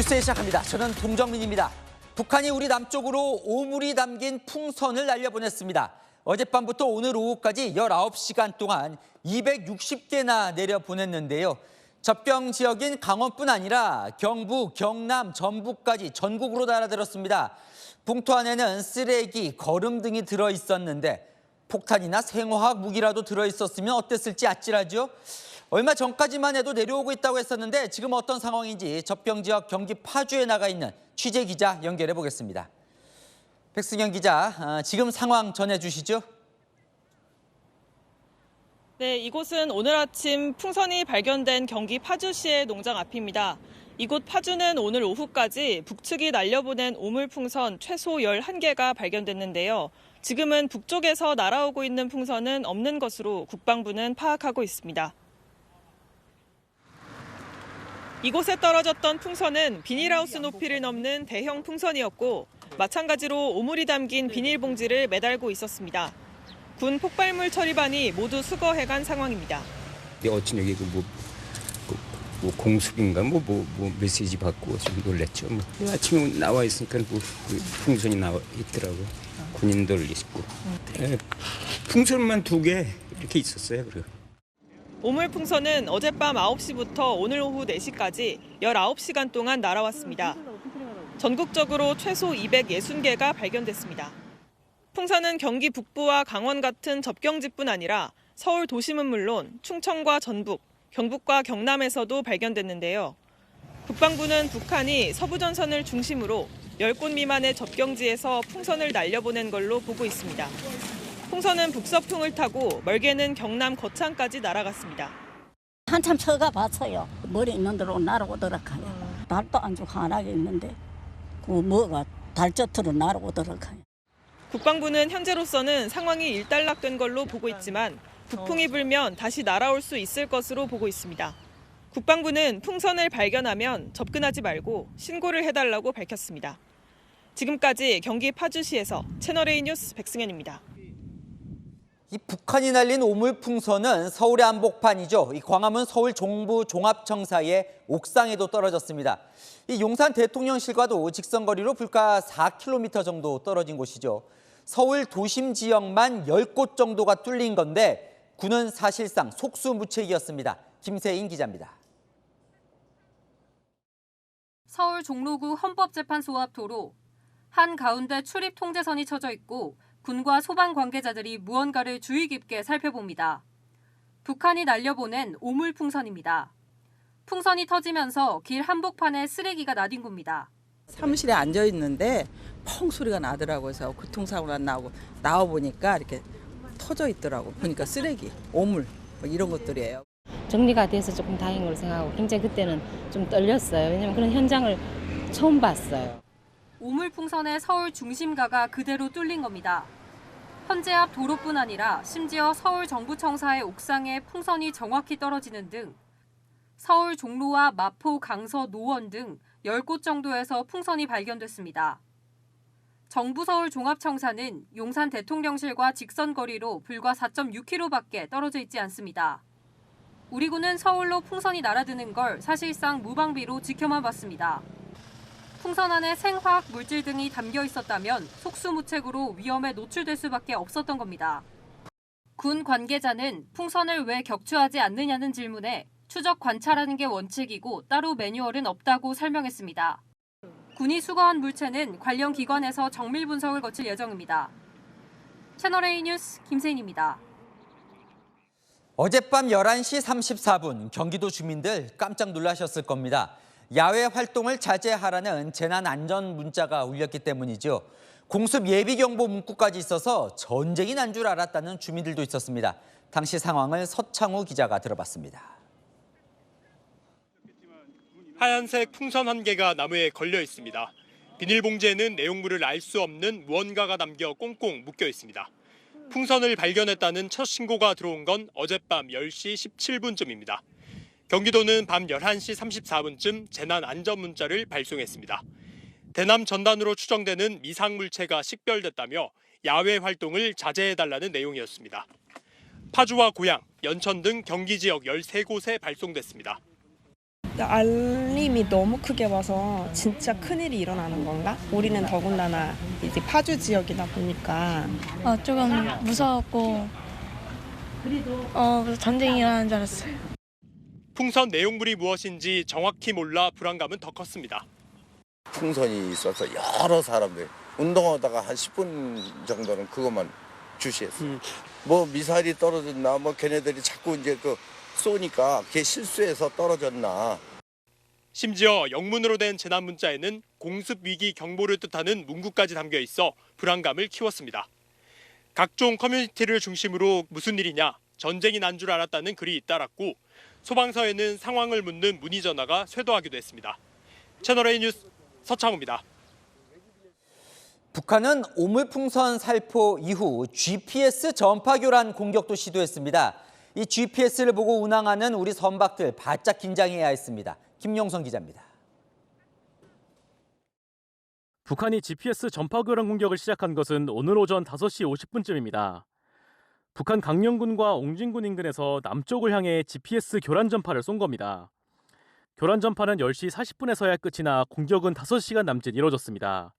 뉴스에 시작합니다. 저는 동정민입니다. 북한이 우리 남쪽으로 오물이 담긴 풍선을 날려보냈습니다. 어젯밤부터 오늘 오후까지 19시간 동안 260개나 내려보냈는데요. 접경 지역인 강원뿐 아니라 경북, 경남, 전북까지 전국으로 날아들었습니다. 봉투 안에는 쓰레기, 거름 등이 들어있었는데 폭탄이나 생화학 무기라도 들어있었으면 어땠을지 아찔하죠. 얼마 전까지만 해도 내려오고 있다고 했었는데 지금 어떤 상황인지 접경 지역 경기 파주에 나가 있는 취재 기자 연결해 보겠습니다. 백승현 기자, 지금 상황 전해주시죠. 네, 이곳은 오늘 아침 풍선이 발견된 경기 파주시의 농장 앞입니다. 이곳 파주는 오늘 오후까지 북측이 날려보낸 오물풍선 최소 11개가 발견됐는데요. 지금은 북쪽에서 날아오고 있는 풍선은 없는 것으로 국방부는 파악하고 있습니다. 이곳에 떨어졌던 풍선은 비닐하우스 높이를 넘는 대형 풍선이었고 마찬가지로 오물이 담긴 비닐봉지를 매달고 있었습니다. 군 폭발물 처리반이 모두 수거해간 상황입니다. 어쩐 여기 뭐 공습인가 뭐 메시지 받고 좀 놀랬죠. 아침에 나와 있으니까 풍선이 나와 있더라고. 군인들 있고. 풍선만 2개 이렇게 있었어요. 그리고. 오물풍선은 어젯밤 9시부터 오늘 오후 4시까지 19시간 동안 날아왔습니다. 전국적으로 최소 260개가 발견됐습니다. 풍선은 경기 북부와 강원 같은 접경지뿐 아니라 서울 도심은 물론 충청과 전북, 경북과 경남에서도 발견됐는데요. 국방부는 북한이 서부전선을 중심으로 10곳 미만의 접경지에서 풍선을 날려보낸 걸로 보고 있습니다. 풍선은 북서풍을 타고 멀게는 경남 거창까지 날아갔습니다. 한참 서가 봤어요. 머리 있는 대로 날아오더라고요. 달도 안쪽 환하게 있는데 그 뭐가 달저트로 날아오더라고요. 국방부는 현재로서는 상황이 일단락된 걸로 보고 있지만 북풍이 불면 다시 날아올 수 있을 것으로 보고 있습니다. 국방부는 풍선을 발견하면 접근하지 말고 신고를 해달라고 밝혔습니다. 지금까지 경기 파주시에서 채널A 뉴스 백승현입니다. 이 북한이 날린 오물풍선은 서울의 한복판이죠. 이 광화문 서울 종부 종합청사의 옥상에도 떨어졌습니다. 이 용산 대통령실과도 직선거리로 불과 4km 정도 떨어진 곳이죠. 서울 도심 지역만 10곳 정도가 뚫린 건데 군은 사실상 속수무책이었습니다. 김세인 기자입니다. 서울 종로구 헌법재판소 앞 도로. 한가운데 출입 통제선이 쳐져 있고 군과 소방 관계자들이 무언가를 주의 깊게 살펴봅니다. 북한이 날려보낸 오물풍선입니다. 풍선이 터지면서 길 한복판에 쓰레기가 나뒹굽니다. 사무실에 앉아 있는데 펑 소리가 나더라고요. 그래서 교통사고가 나오고 나와보니까 이렇게 터져 있더라고. 보니까 쓰레기, 오물 뭐 이런 것들이에요. 정리가 돼서 조금 다행인 걸로 생각하고 굉장히 그때는 좀 떨렸어요. 왜냐하면 그런 현장을 처음 봤어요. 오물풍선의 서울 중심가가 그대로 뚫린 겁니다. 현재 앞 도로뿐 아니라 심지어 서울 정부청사의 옥상에 풍선이 정확히 떨어지는 등 서울 종로와 마포, 강서, 노원 등 10곳 정도에서 풍선이 발견됐습니다. 정부 서울 종합청사는 용산 대통령실과 직선거리로 불과 4.6km밖에 떨어져 있지 않습니다. 우리 군은 서울로 풍선이 날아드는 걸 사실상 무방비로 지켜만 봤습니다. 풍선 안에 생화학 물질 등이 담겨 있었다면 속수무책으로 위험에 노출될 수밖에 없었던 겁니다. 군 관계자는 풍선을 왜 격추하지 않느냐는 질문에 추적 관찰하는 게 원칙이고 따로 매뉴얼은 없다고 설명했습니다. 군이 수거한 물체는 관련 기관에서 정밀 분석을 거칠 예정입니다. 채널A 뉴스 김세인입니다. 어젯밤 11시 34분 경기도 주민들 깜짝 놀라셨을 겁니다. 야외 활동을 자제하라는 재난 안전 문자가 울렸기 때문이죠. 공습 예비경보 문구까지 있어서 전쟁이 난 줄 알았다는 주민들도 있었습니다. 당시 상황을 서창우 기자가 들어봤습니다. 하얀색 풍선 1개가 나무에 걸려 있습니다. 비닐봉지에는 내용물을 알 수 없는 무언가가 담겨 꽁꽁 묶여 있습니다. 풍선을 발견했다는 첫 신고가 들어온 건 어젯밤 10시 17분쯤입니다. 경기도는 밤 11시 34분쯤 재난 안전 문자를 발송했습니다. 대남 전단으로 추정되는 미상물체가 식별됐다며 야외 활동을 자제해달라는 내용이었습니다. 파주와 고양, 연천 등 경기 지역 13곳에 발송됐습니다. 알림이 너무 크게 와서 진짜 큰일이 일어나는 건가? 우리는 더군다나 이제 파주 지역이다 보니까 조금 무서웠고 그래서 전쟁이 일어나는 줄 알았어요. 풍선 내용물이 무엇인지 정확히 몰라 불안감은 더 컸습니다. 풍선이 있어서 여러 사람들 운동하다가 한 10분 정도는 그것만 주시했어요. 뭐 미사일이 떨어졌나, 뭐 걔네들이 자꾸 이제 쏘니까 걔 실수해서 떨어졌나. 심지어 영문으로 된 재난 문자에는 공습 위기 경보를 뜻하는 문구까지 담겨 있어 불안감을 키웠습니다. 각종 커뮤니티를 중심으로 무슨 일이냐, 전쟁이 난 줄 알았다는 글이 잇따랐고 소방서에는 상황을 묻는 문의 전화가 쇄도하기도 했습니다. 채널A 뉴스 서창호입니다. 북한은 오물풍선 살포 이후 GPS 전파 교란 공격도 시도했습니다. 이 GPS를 보고 운항하는 우리 선박들 바짝 긴장해야 했습니다. 김용성 기자입니다. 북한이 GPS 전파 교란 공격을 시작한 것은 오늘 오전 5시 50분쯤입니다. 북한 강령군과 옹진군 인근에서 남쪽을 향해 GPS 교란 전파를 쏜 겁니다. 교란 전파는 10시 40분에서야 끝이 나 공격은 5시간 남짓 이뤄졌습니다.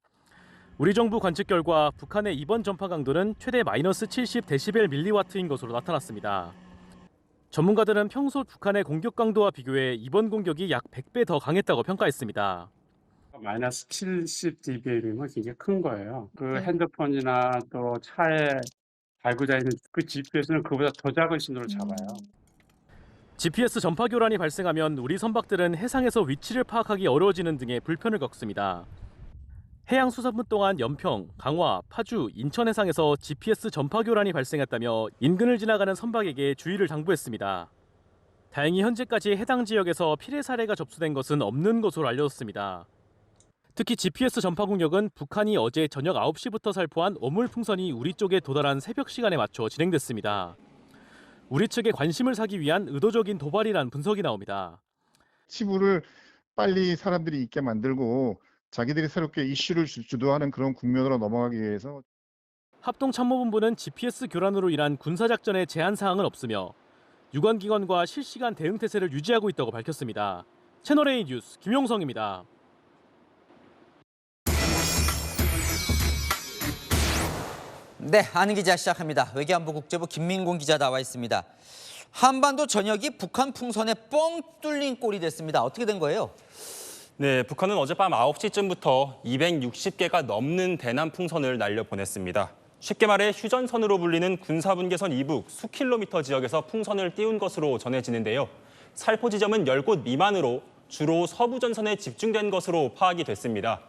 우리 정부 관측 결과 북한의 이번 전파 강도는 최대 마이너스 70데시벨 밀리와트인 것으로 나타났습니다. 전문가들은 평소 북한의 공격 강도와 비교해 이번 공격이 약 100배 더 강했다고 평가했습니다. 마이너스 70dB이면 굉장히 큰 거예요. 그 핸드폰이나 또 차에 달고 다니는 그 GPS는 그보다 더 작은 신호를 잡아요. GPS 전파 교란이 발생하면 우리 선박들은 해상에서 위치를 파악하기 어려워지는 등의 불편을 겪습니다. 해양수산분 동안 연평, 강화, 파주, 인천 해상에서 GPS 전파 교란이 발생했다며 인근을 지나가는 선박에게 주의를 당부했습니다. 다행히 현재까지 해당 지역에서 피해 사례가 접수된 것은 없는 것으로 알려졌습니다. 특히 GPS 전파 공격은 북한이 어제 저녁 9시부터 살포한 오물풍선이 우리 쪽에 도달한 새벽 시간에 맞춰 진행됐습니다. 우리 측에 관심을 사기 위한 의도적인 도발이란 분석이 나옵니다. 치부를 빨리 사람들이 있게 만들고 자기들이 새롭게 이슈를 주도하는 그런 국면으로 넘어가기 위해서 합동참모본부는 GPS 교란으로 인한 군사작전에 제한 사항은 없으며 유관기관과 실시간 대응 태세를 유지하고 있다고 밝혔습니다. 채널A 뉴스 김용성입니다. 네, 아는 기자 시작합니다. 외교안보 국제부 김민곤 기자 나와 있습니다. 한반도 전역이 북한 풍선에 뻥 뚫린 꼴이 됐습니다. 어떻게 된 거예요? 네, 북한은 어젯밤 9시쯤부터 260개가 넘는 대남 풍선을 날려보냈습니다. 쉽게 말해 휴전선으로 불리는 군사분계선 이북 수킬로미터 지역에서 풍선을 띄운 것으로 전해지는데요. 살포 지점은 10곳 미만으로 주로 서부 전선에 집중된 것으로 파악이 됐습니다.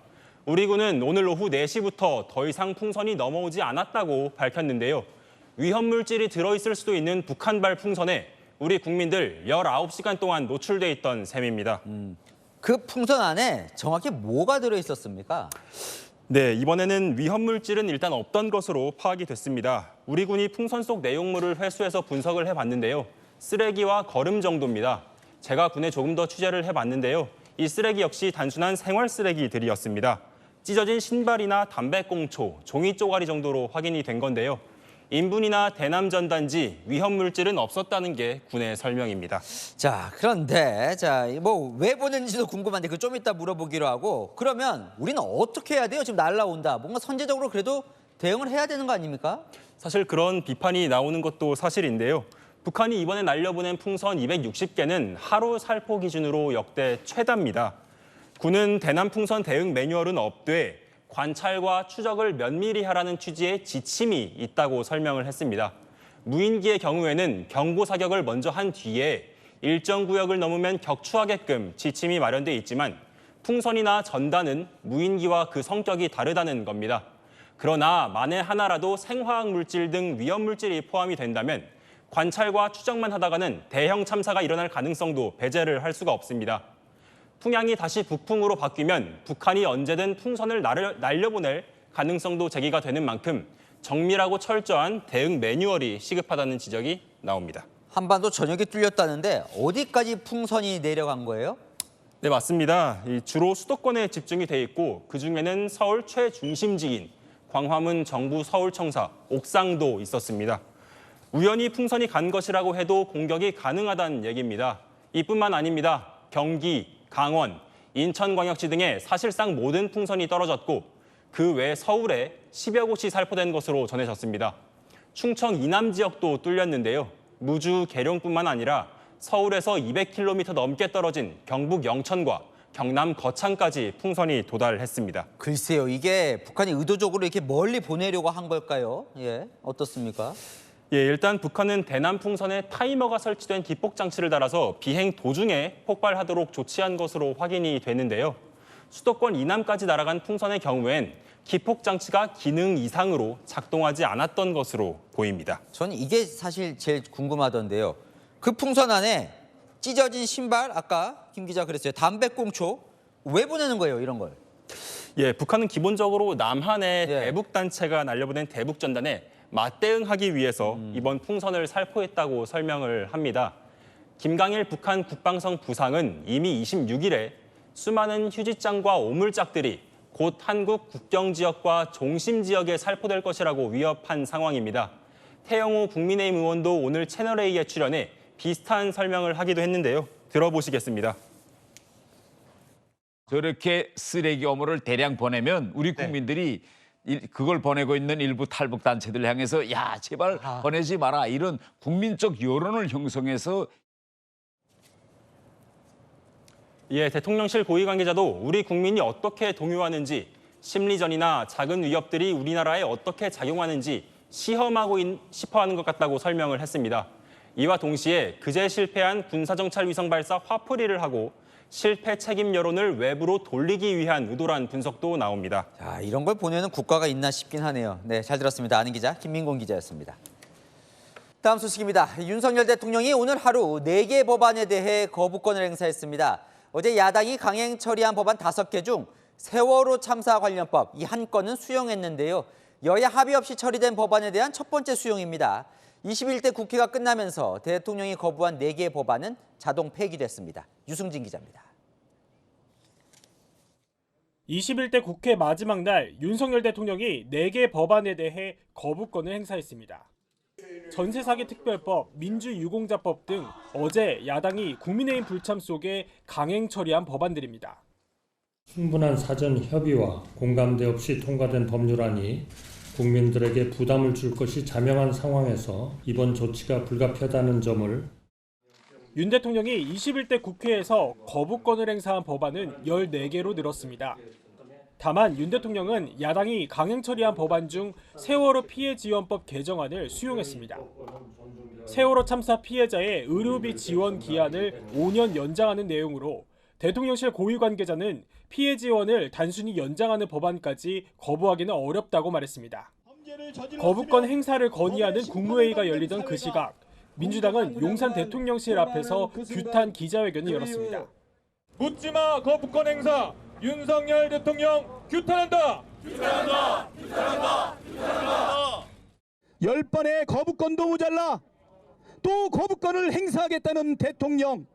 우리 군은 오늘 오후 4시부터 더 이상 풍선이 넘어오지 않았다고 밝혔는데요. 위험 물질이 들어있을 수도 있는 북한발 풍선에 우리 국민들 19시간 동안 노출돼 있던 셈입니다. 그 풍선 안에 정확히 뭐가 들어있었습니까? 네, 이번에는 위험 물질은 일단 없던 것으로 파악이 됐습니다. 우리 군이 풍선 속 내용물을 회수해서 분석을 해봤는데요. 쓰레기와 거름 정도입니다. 제가 군에 조금 더 취재를 해봤는데요. 이 쓰레기 역시 단순한 생활 쓰레기들이었습니다. 찢어진 신발이나 담배꽁초, 종이 쪼가리 정도로 확인이 된 건데요. 인분이나 대남 전단지, 위험 물질은 없었다는 게 군의 설명입니다. 자, 그런데 뭐 왜 보냈는지도 궁금한데 그 좀 이따 물어보기로 하고, 그러면 우리는 어떻게 해야 돼요? 지금 날라온다. 뭔가 선제적으로 그래도 대응을 해야 되는 거 아닙니까? 사실 그런 비판이 나오는 것도 사실인데요. 북한이 이번에 날려보낸 풍선 260개는 하루 살포 기준으로 역대 최다입니다. 군은 대남 풍선 대응 매뉴얼은 없되 관찰과 추적을 면밀히 하라는 취지의 지침이 있다고 설명을 했습니다. 무인기의 경우에는 경고 사격을 먼저 한 뒤에 일정 구역을 넘으면 격추하게끔 지침이 마련돼 있지만 풍선이나 전단은 무인기와 그 성격이 다르다는 겁니다. 그러나 만에 하나라도 생화학 물질 등 위험 물질이 포함이 된다면 관찰과 추적만 하다가는 대형 참사가 일어날 가능성도 배제를 할 수가 없습니다. 풍향이 다시 북풍으로 바뀌면 북한이 언제든 풍선을 날려보낼 가능성도 제기가 되는 만큼 정밀하고 철저한 대응 매뉴얼이 시급하다는 지적이 나옵니다. 한반도 전역이 뚫렸다는데 어디까지 풍선이 내려간 거예요? 네, 맞습니다. 주로 수도권에 집중이 돼 있고 그중에는 서울 최중심지인 광화문 정부 서울청사 옥상도 있었습니다. 우연히 풍선이 간 것이라고 해도 공격이 가능하다는 얘기입니다. 이뿐만 아닙니다. 경기, 강원, 인천광역시 등의 사실상 모든 풍선이 떨어졌고 그 외 서울에 10여 곳이 살포된 것으로 전해졌습니다. 충청 이남 지역도 뚫렸는데요. 무주, 계룡뿐만 아니라 서울에서 200km 넘게 떨어진 경북 영천과 경남 거창까지 풍선이 도달했습니다. 글쎄요, 이게 북한이 의도적으로 이렇게 멀리 보내려고 한 걸까요? 예, 어떻습니까? 예, 일단 북한은 대남 풍선에 타이머가 설치된 기폭 장치를 달아서 비행 도중에 폭발하도록 조치한 것으로 확인이 되는데요. 수도권 이남까지 날아간 풍선의 경우엔 기폭 장치가 기능 이상으로 작동하지 않았던 것으로 보입니다. 저는 이게 사실 제일 궁금하던데요. 그 풍선 안에 찢어진 신발, 아까 김 기자 그랬어요. 담배꽁초 왜 보내는 거예요, 이런 걸? 예, 북한은 기본적으로 남한의 대북 단체가 날려보낸 대북 전단에 맞대응하기 위해서 이번 풍선을 살포했다고 설명을 합니다. 김강일 북한 국방성 부상은 이미 26일에 수많은 휴지장과 오물짝들이 곧 한국 국경 지역과 종심 지역에 살포될 것이라고 위협한 상황입니다. 태영호 국민의힘 의원도 오늘 채널A에 출연해 비슷한 설명을 하기도 했는데요. 들어보시겠습니다. 저렇게 쓰레기 어물을 대량 보내면 우리 국민들이 그걸 보내고 있는 일부 탈북 단체들 향해서 야 제발 보내지 마라 이런 국민적 여론을 형성해서 예, 대통령실 고위 관계자도 우리 국민이 어떻게 동요하는지 심리전이나 작은 위협들이 우리나라에 어떻게 작용하는지 시험하고 싶어하는 것 같다고 설명을 했습니다. 이와 동시에 그제 실패한 군사정찰 위성 발사 화풀이를 하고 실패 책임 여론을 외부로 돌리기 위한 의도란 분석도 나옵니다. 자, 이런 걸 보내는 국가가 있나 싶긴 하네요. 네, 잘 들었습니다. 아는 기자 김민곤 기자였습니다. 다음 소식입니다. 윤석열 대통령이 오늘 하루 4개 법안에 대해 거부권을 행사했습니다. 어제 야당이 강행 처리한 법안 5개 중 세월호 참사 관련법 이 한 건은 수용했는데요. 여야 합의 없이 처리된 법안에 대한 첫 번째 수용입니다. 21대 국회가 끝나면서 대통령이 거부한 4개의 법안은 자동 폐기됐습니다. 유승진 기자입니다. 21대 국회 마지막 날 윤석열 대통령이 4개 법안에 대해 거부권을 행사했습니다. 전세 사기 특별법, 민주유공자법 등 어제 야당이 국민의힘 불참 속에 강행 처리한 법안들입니다. 충분한 사전 협의와 공감대 없이 통과된 법률안이 국민들에게 부담을 줄 것이 자명한 상황에서 이번 조치가 불가피하다는 점을 윤 대통령이 21대 국회에서 거부권을 행사한 법안은 14개로 늘었습니다. 다만 윤 대통령은 야당이 강행 처리한 법안 중 세월호 피해 지원법 개정안을 수용했습니다. 세월호 참사 피해자의 의료비 지원 기한을 5년 연장하는 내용으로 대통령실 고위 관계자는 피해 지원을 단순히 연장하는 법안까지 거부하기는 어렵다고 말했습니다. 거부권 행사를 건의하는 국무회의가 열리던 그 시각, 민주당은 용산 대통령실 앞에서 규탄 기자회견을 열었습니다. 묻지마 거부권 행사, 윤석열 대통령 규탄한다. 규탄한다. 규탄한다. 규탄한다. 10번의 거부권도 모자라 또 거부권을 행사하겠다는 대통령,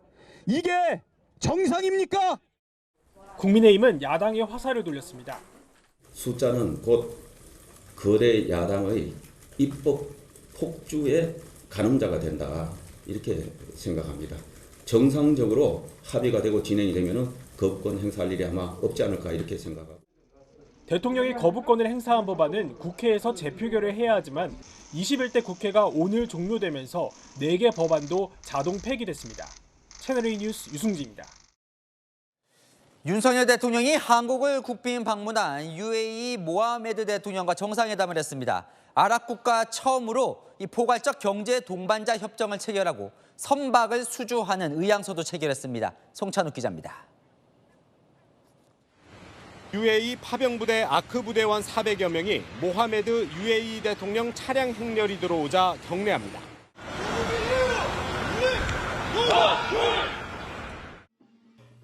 이게 정상입니까? 국민의힘은 야당의 화살을 돌렸습니다. 숫자는 곧 거대 야당의 입법 폭주의 가늠자가 된다, 이렇게 생각합니다. 정상적으로 합의가 되고 진행이 되면 거부권 행사할 일이 아마 없지 않을까 이렇게 생각합니다. 대통령이 거부권을 행사한 법안은 국회에서 재표결을 해야 하지만 21대 국회가 오늘 종료되면서 4개 법안도 자동 폐기됐습니다. 채널A 뉴스 유승지입니다. 윤석열 대통령이 한국을 국빈 방문한 UAE 모하메드 대통령과 정상회담을 했습니다. 아랍 국가 처음으로 이 포괄적 경제 동반자 협정을 체결하고 선박을 수주하는 의향서도 체결했습니다. 송찬욱 기자입니다. UAE 파병부대 아크 부대원 400여 명이 모하메드 UAE 대통령 차량 행렬이 들어오자 경례합니다.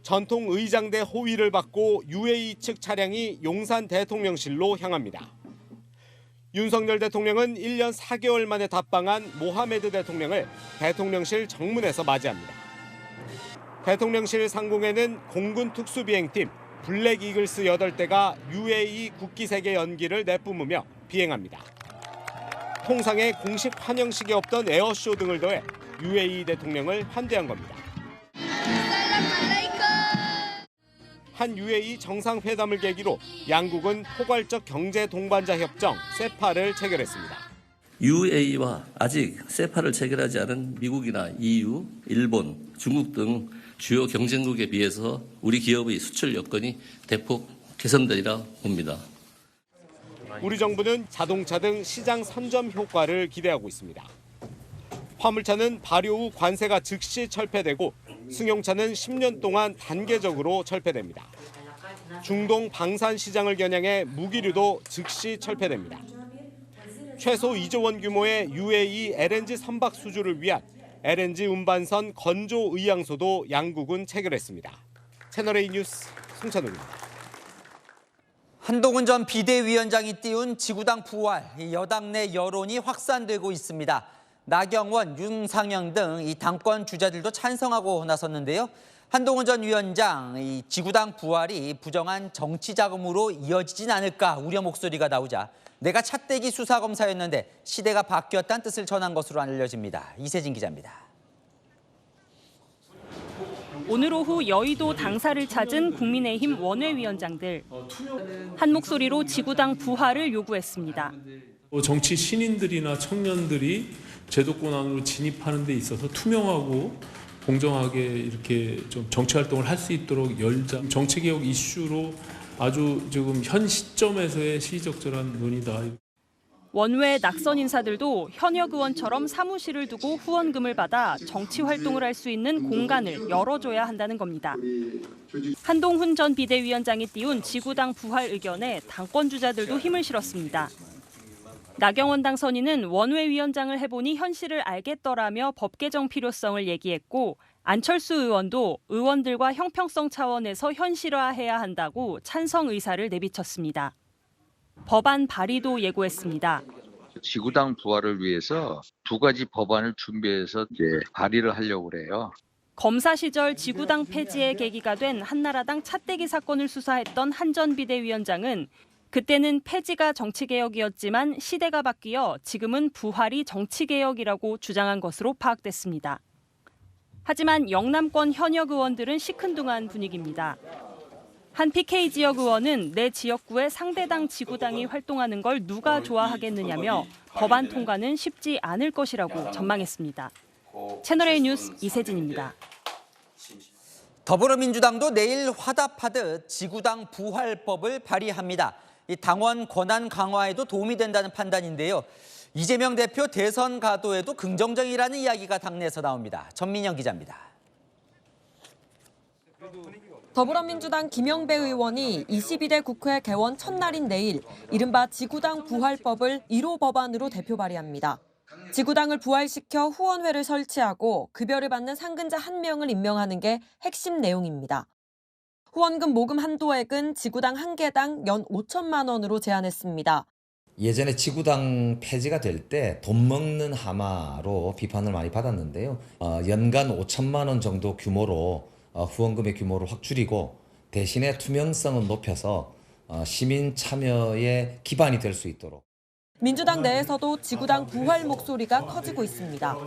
전통 의장대 호위를 받고 UAE 측 차량이 용산 대통령실로 향합니다. 윤석열 대통령은 1년 4개월 만에 답방한 모하메드 대통령을 대통령실 정문에서 맞이합니다. 대통령실 상공에는 공군 특수비행팀 블랙 이글스 8대가 UAE 국기색의 연기를 내뿜으며 비행합니다. 통상에 공식 환영식이 없던 에어쇼 등을 더해 UAE 대통령을 환대한 겁니다. 한 UAE 정상회담을 계기로 양국은 포괄적 경제 동반자 협정 세파를 체결했습니다. UAE와 아직 세파를 체결하지 않은 미국이나 EU, 일본, 중국 등 주요 경쟁국에 비해서 우리 기업의 수출 여건이 대폭 개선되리라 봅니다. 우리 정부는 자동차 등 시장 선점 효과를 기대하고 있습니다. 화물차는 발효 후 관세가 즉시 철폐되고 승용차는 10년 동안 단계적으로 철폐됩니다. 중동 방산 시장을 겨냥해 무기류도 즉시 철폐됩니다. 최소 2조 원 규모의 UAE LNG 선박 수주를 위한 LNG 운반선 건조 의향서도 양국은 체결했습니다. 채널A 뉴스 송찬호입니다. 한동훈 전 비대위원장이 띄운 지구당 부활, 여당 내 여론이 확산되고 있습니다. 나경원, 윤상현 등 이 당권 주자들도 찬성하고 나섰는데요. 한동훈 전 위원장, 이 지구당 부활이 부정한 정치 자금으로 이어지진 않을까 우려 목소리가 나오자 내가 차떼기 수사검사였는데 시대가 바뀌었다는 뜻을 전한 것으로 알려집니다. 이세진 기자입니다. 오늘 오후 여의도 당사를 찾은 국민의힘 원외위원장들. 한 목소리로 지구당 부활을 요구했습니다. 정치 신인들이나 청년들이 제도권 안으로 진입하는 데 있어서 투명하고 공정하게 이렇게 좀 정치 활동을 할 수 있도록 열자. 정치개혁 이슈로 아주 지금 현 시점에서의 시의적절한 논의다. 원외 낙선 인사들도 현역 의원처럼 사무실을 두고 후원금을 받아 정치 활동을 할 수 있는 공간을 열어줘야 한다는 겁니다. 한동훈 전 비대위원장이 띄운 지구당 부활 의견에 당권 주자들도 힘을 실었습니다. 나경원 당선인은 원외위원장을 해보니 현실을 알겠더라며 법 개정 필요성을 얘기했고 안철수 의원도 의원들과 형평성 차원에서 현실화해야 한다고 찬성 의사를 내비쳤습니다. 법안 발의도 예고했습니다. 지구당 부활을 위해서 두 가지 법안을 준비해서 발의를 하려고 그래요. 검사 시절 지구당 폐지의 계기가 된 한나라당 차떼기 사건을 수사했던 한 전 비대위원장은 그때는 폐지가 정치개혁이었지만 시대가 바뀌어 지금은 부활이 정치개혁이라고 주장한 것으로 파악됐습니다. 하지만 영남권 현역 의원들은 시큰둥한 분위기입니다. 한 PK 지역 의원은 내 지역구에 상대당 지구당이 활동하는 걸 누가 좋아하겠느냐며 법안 통과는 쉽지 않을 것이라고 전망했습니다. 채널A 뉴스 이세진입니다. 더불어민주당도 내일 화답하듯 지구당 부활법을 발의합니다. 이 당원 권한 강화에도 도움이 된다는 판단인데요. 이재명 대표 대선 가도에도 긍정적이라는 이야기가 당내에서 나옵니다. 전민영 기자입니다. 더불어민주당 김영배 의원이 22대 국회 개원 첫날인 내일 이른바 지구당 부활법을 1호 법안으로 대표 발의합니다. 지구당을 부활시켜 후원회를 설치하고 급여를 받는 상근자 1명을 임명하는 게 핵심 내용입니다. 후원금 모금 한도액은 지구당 한 개당 연 5천만 원으로 제한했습니다. 예전에 지구당 폐지가 될 때 돈 먹는 하마로 비판을 많이 받았는데요. 연간 5천만 원 정도 규모로 후원금의 규모를 확 줄이고 대신에 투명성을 높여서 시민 참여의 기반이 될 수 있도록. 민주당 내에서도 지구당 부활 목소리가 커지고 있습니다.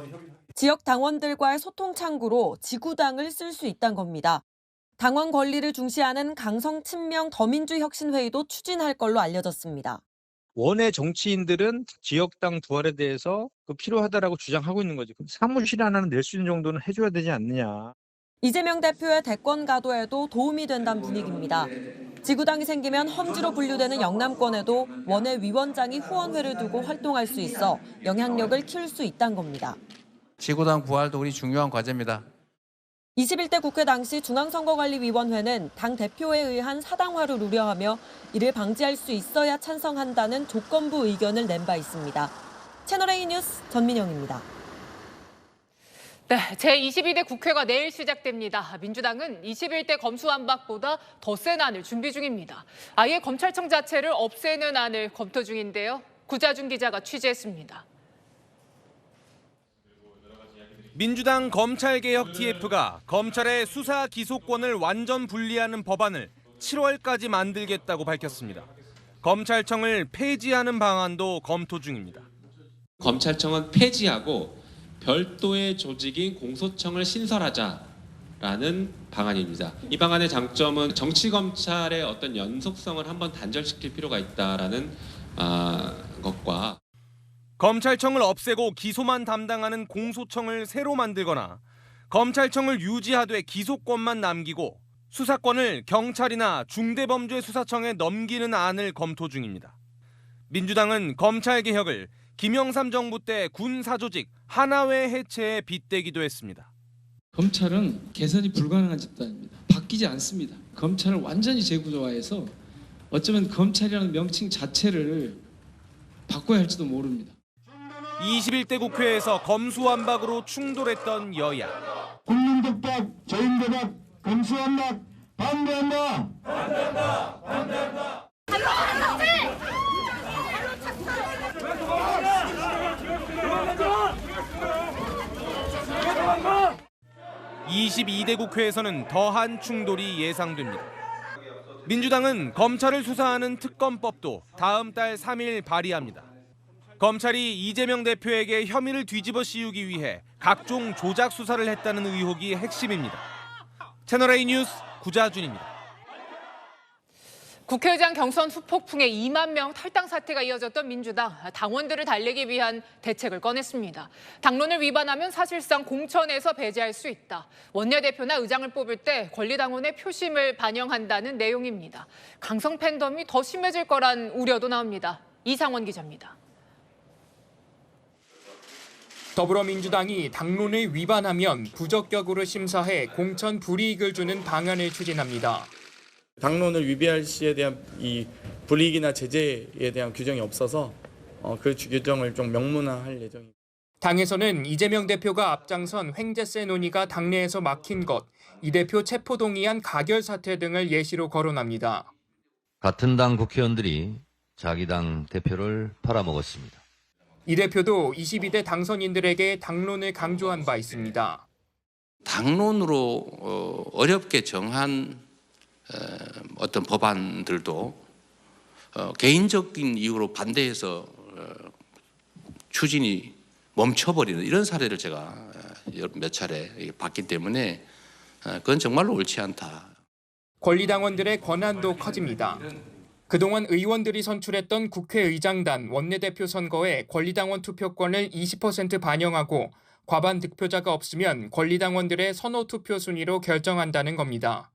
지역 당원들과의 소통 창구로 지구당을 쓸 수 있다는 겁니다. 당원 권리를 중시하는 강성 친명 더민주혁신회의도 추진할 걸로 알려졌습니다. 원외 정치인들은 지역당 부활에 대해서 필요하다라고 주장하고 있는 거지. 사무실 하나는 낼 수 있는 정도는 해줘야 되지 않느냐. 이재명 대표의 대권 가도에도 도움이 된다는 분위기입니다. 지구당이 생기면 험지로 분류되는 영남권에도 원외 위원장이 후원회를 두고 활동할 수 있어 영향력을 키울 수 있다는 겁니다. 지구당 부활도 우리 중요한 과제입니다. 21대 국회 당시 중앙선거관리위원회는 당 대표에 의한 사당화를 우려하며 이를 방지할 수 있어야 찬성한다는 조건부 의견을 낸 바 있습니다. 채널A 뉴스 전민영입니다. 네, 제22대 국회가 내일 시작됩니다. 민주당은 21대 검수완박보다 더 센 안을 준비 중입니다. 아예 검찰청 자체를 없애는 안을 검토 중인데요. 구자준 기자가 취재했습니다. 민주당 검찰개혁 TF가 검찰의 수사 기소권을 완전 분리하는 법안을 7월까지 만들겠다고 밝혔습니다. 검찰청을 폐지하는 방안도 검토 중입니다. 검찰청은 폐지하고 별도의 조직인 공소청을 신설하자 라는 방안입니다. 이 방안의 장점은 정치 검찰의 어떤 연속성을 한번 단절시킬 필요가 있다라는 것과 검찰청을 없애고 기소만 담당하는 공소청을 새로 만들거나 검찰청을 유지하되 기소권만 남기고 수사권을 경찰이나 중대범죄수사청에 넘기는 안을 검토 중입니다. 민주당은 검찰개혁을 김영삼 정부 때 군사조직 하나회 해체에 빗대기도 했습니다. 검찰은 개선이 불가능한 집단입니다. 바뀌지 않습니다. 검찰을 완전히 재구조화해서 어쩌면 검찰이라는 명칭 자체를 바꿔야 할지도 모릅니다. 21대 국회에서 검수완박으로 충돌했던 여야. 국민독박, 저임대박, 검수완박 반대한다. 반대한다. 반대한다. 22대 국회에서는 더한 충돌이 예상됩니다. 민주당은 검찰을 수사하는 특검법도 다음 달 3일 발의합니다. 검찰이 이재명 대표에게 혐의를 뒤집어 씌우기 위해 각종 조작 수사를 했다는 의혹이 핵심입니다. 채널A 뉴스 구자준입니다. 국회의장 경선 후폭풍에 2만 명 탈당 사태가 이어졌던 민주당, 당원들을 달래기 위한 대책을 꺼냈습니다. 당론을 위반하면 사실상 공천에서 배제할 수 있다. 원내대표나 의장을 뽑을 때 권리당원의 표심을 반영한다는 내용입니다. 강성 팬덤이 더 심해질 거란 우려도 나옵니다. 이상원 기자입니다. 더불어민주당이 당론을 위반하면 부적격으로 심사해 공천 불이익을 주는 방안을 추진합니다. 당론을 위배할 시에 대한 이 불이익이나 제재에 대한 규정이 없어서 그 규정을 좀 명문화할 예정입니다. 당에서는 이재명 대표가 앞장선 횡재세 논의가 당내에서 막힌 것, 이 대표 체포 동의안 가결 사태 등을 예시로 거론합니다. 같은 당 국회의원들이 자기 당 대표를 팔아먹었습니다. 이 대표도 22대 당선인들에게 당론을 강조한 바 있습니다. 당론으로 어렵게 정한 어떤 법안들도 개인적인 이유로 반대해서 추진이 멈춰버리는 이런 사례를 제가 몇 차례 봤기 때문에 그건 정말로 옳지 않다. 권리당원들의 권한도 커집니다. 그동안 의원들이 선출했던 국회의장단 원내대표 선거에 권리당원 투표권을 20% 반영하고 과반 득표자가 없으면 권리당원들의 선호 투표 순위로 결정한다는 겁니다.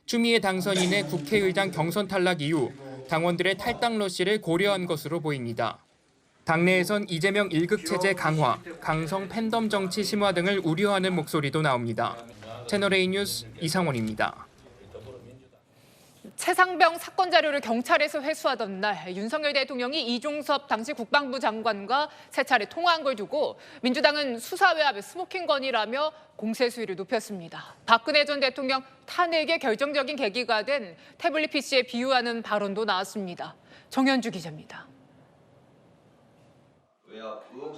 추미애 당선인의 국회의장 경선 탈락 이후 당원들의 탈당 러시를 고려한 것으로 보입니다. 당내에선 이재명 1급 체제 강화, 강성 팬덤 정치 심화 등을 우려하는 목소리도 나옵니다. 채널A 뉴스 이상원입니다. 최상병 사건 자료를 경찰에서 회수하던 날 윤석열 대통령이 이종섭 당시 국방부 장관과 세 차례 통화한 걸 두고 민주당은 수사 외압의 스모킹 건이라며 공세 수위를 높였습니다. 박근혜 전 대통령 탄핵의 결정적인 계기가 된 태블릿 PC에 비유하는 발언도 나왔습니다. 정현주 기자입니다.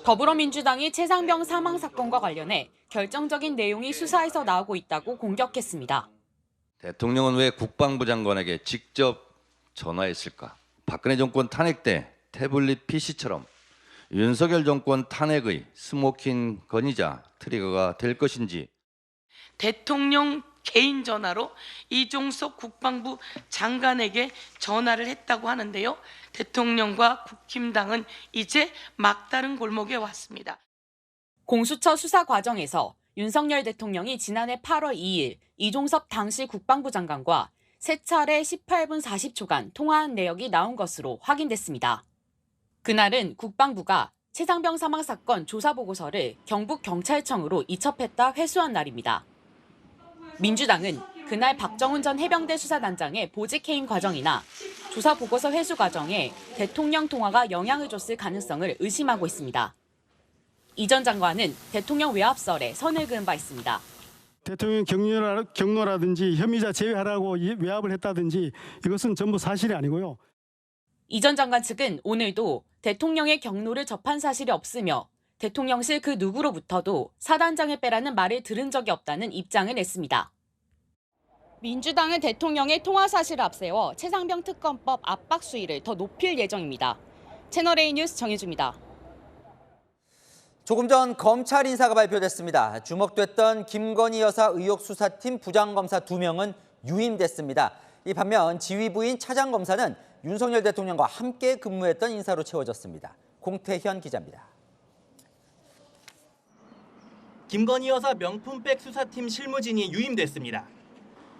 더불어민주당이 최상병 사망 사건과 관련해 결정적인 내용이 수사에서 나오고 있다고 공격했습니다. 대통령은 왜 국방부 장관에게 직접 전화했을까? 박근혜 정권 탄핵 때 태블릿 PC처럼 윤석열 정권 탄핵의 스모킹 건이자 트리거가 될 것인지. 대통령 개인 전화로 이종섭 국방부 장관에게 전화를 했다고 하는데요. 대통령과 국힘당은 이제 막다른 골목에 왔습니다. 공수처 수사 과정에서 윤석열 대통령이 지난해 8월 2일 이종섭 당시 국방부 장관과 세 차례 18분 40초간 통화한 내역이 나온 것으로 확인됐습니다. 그날은 국방부가 최상병 사망 사건 조사 보고서를 경북경찰청으로 이첩했다 회수한 날입니다. 민주당은 그날 박정훈 전 해병대 수사단장의 보직 해임 과정이나 조사 보고서 회수 과정에 대통령 통화가 영향을 줬을 가능성을 의심하고 있습니다. 이 전 장관은 대통령 외압설에 선을 그은 바 있습니다. 대통령 경로라든지 혐의자 제외하라고 외압을 했다든지 이것은 전부 사실이 아니고요. 이 전 장관 측은 오늘도 대통령의 경로를 접한 사실이 없으며 대통령실 그 누구로부터도 사단장을 빼라는 말을 들은 적이 없다는 입장을 냈습니다. 민주당은 대통령의 통화 사실을 앞세워 최상병 특검법 압박 수위를 더 높일 예정입니다. 채널A 뉴스 정혜주입니다. 조금 전 검찰 인사가 발표됐습니다. 주목됐던 김건희 여사 의혹 수사팀 부장검사 2명은 유임됐습니다. 이 반면 지휘부인 차장검사는 윤석열 대통령과 함께 근무했던 인사로 채워졌습니다. 공태현 기자입니다. 김건희 여사 명품백 수사팀 실무진이 유임됐습니다.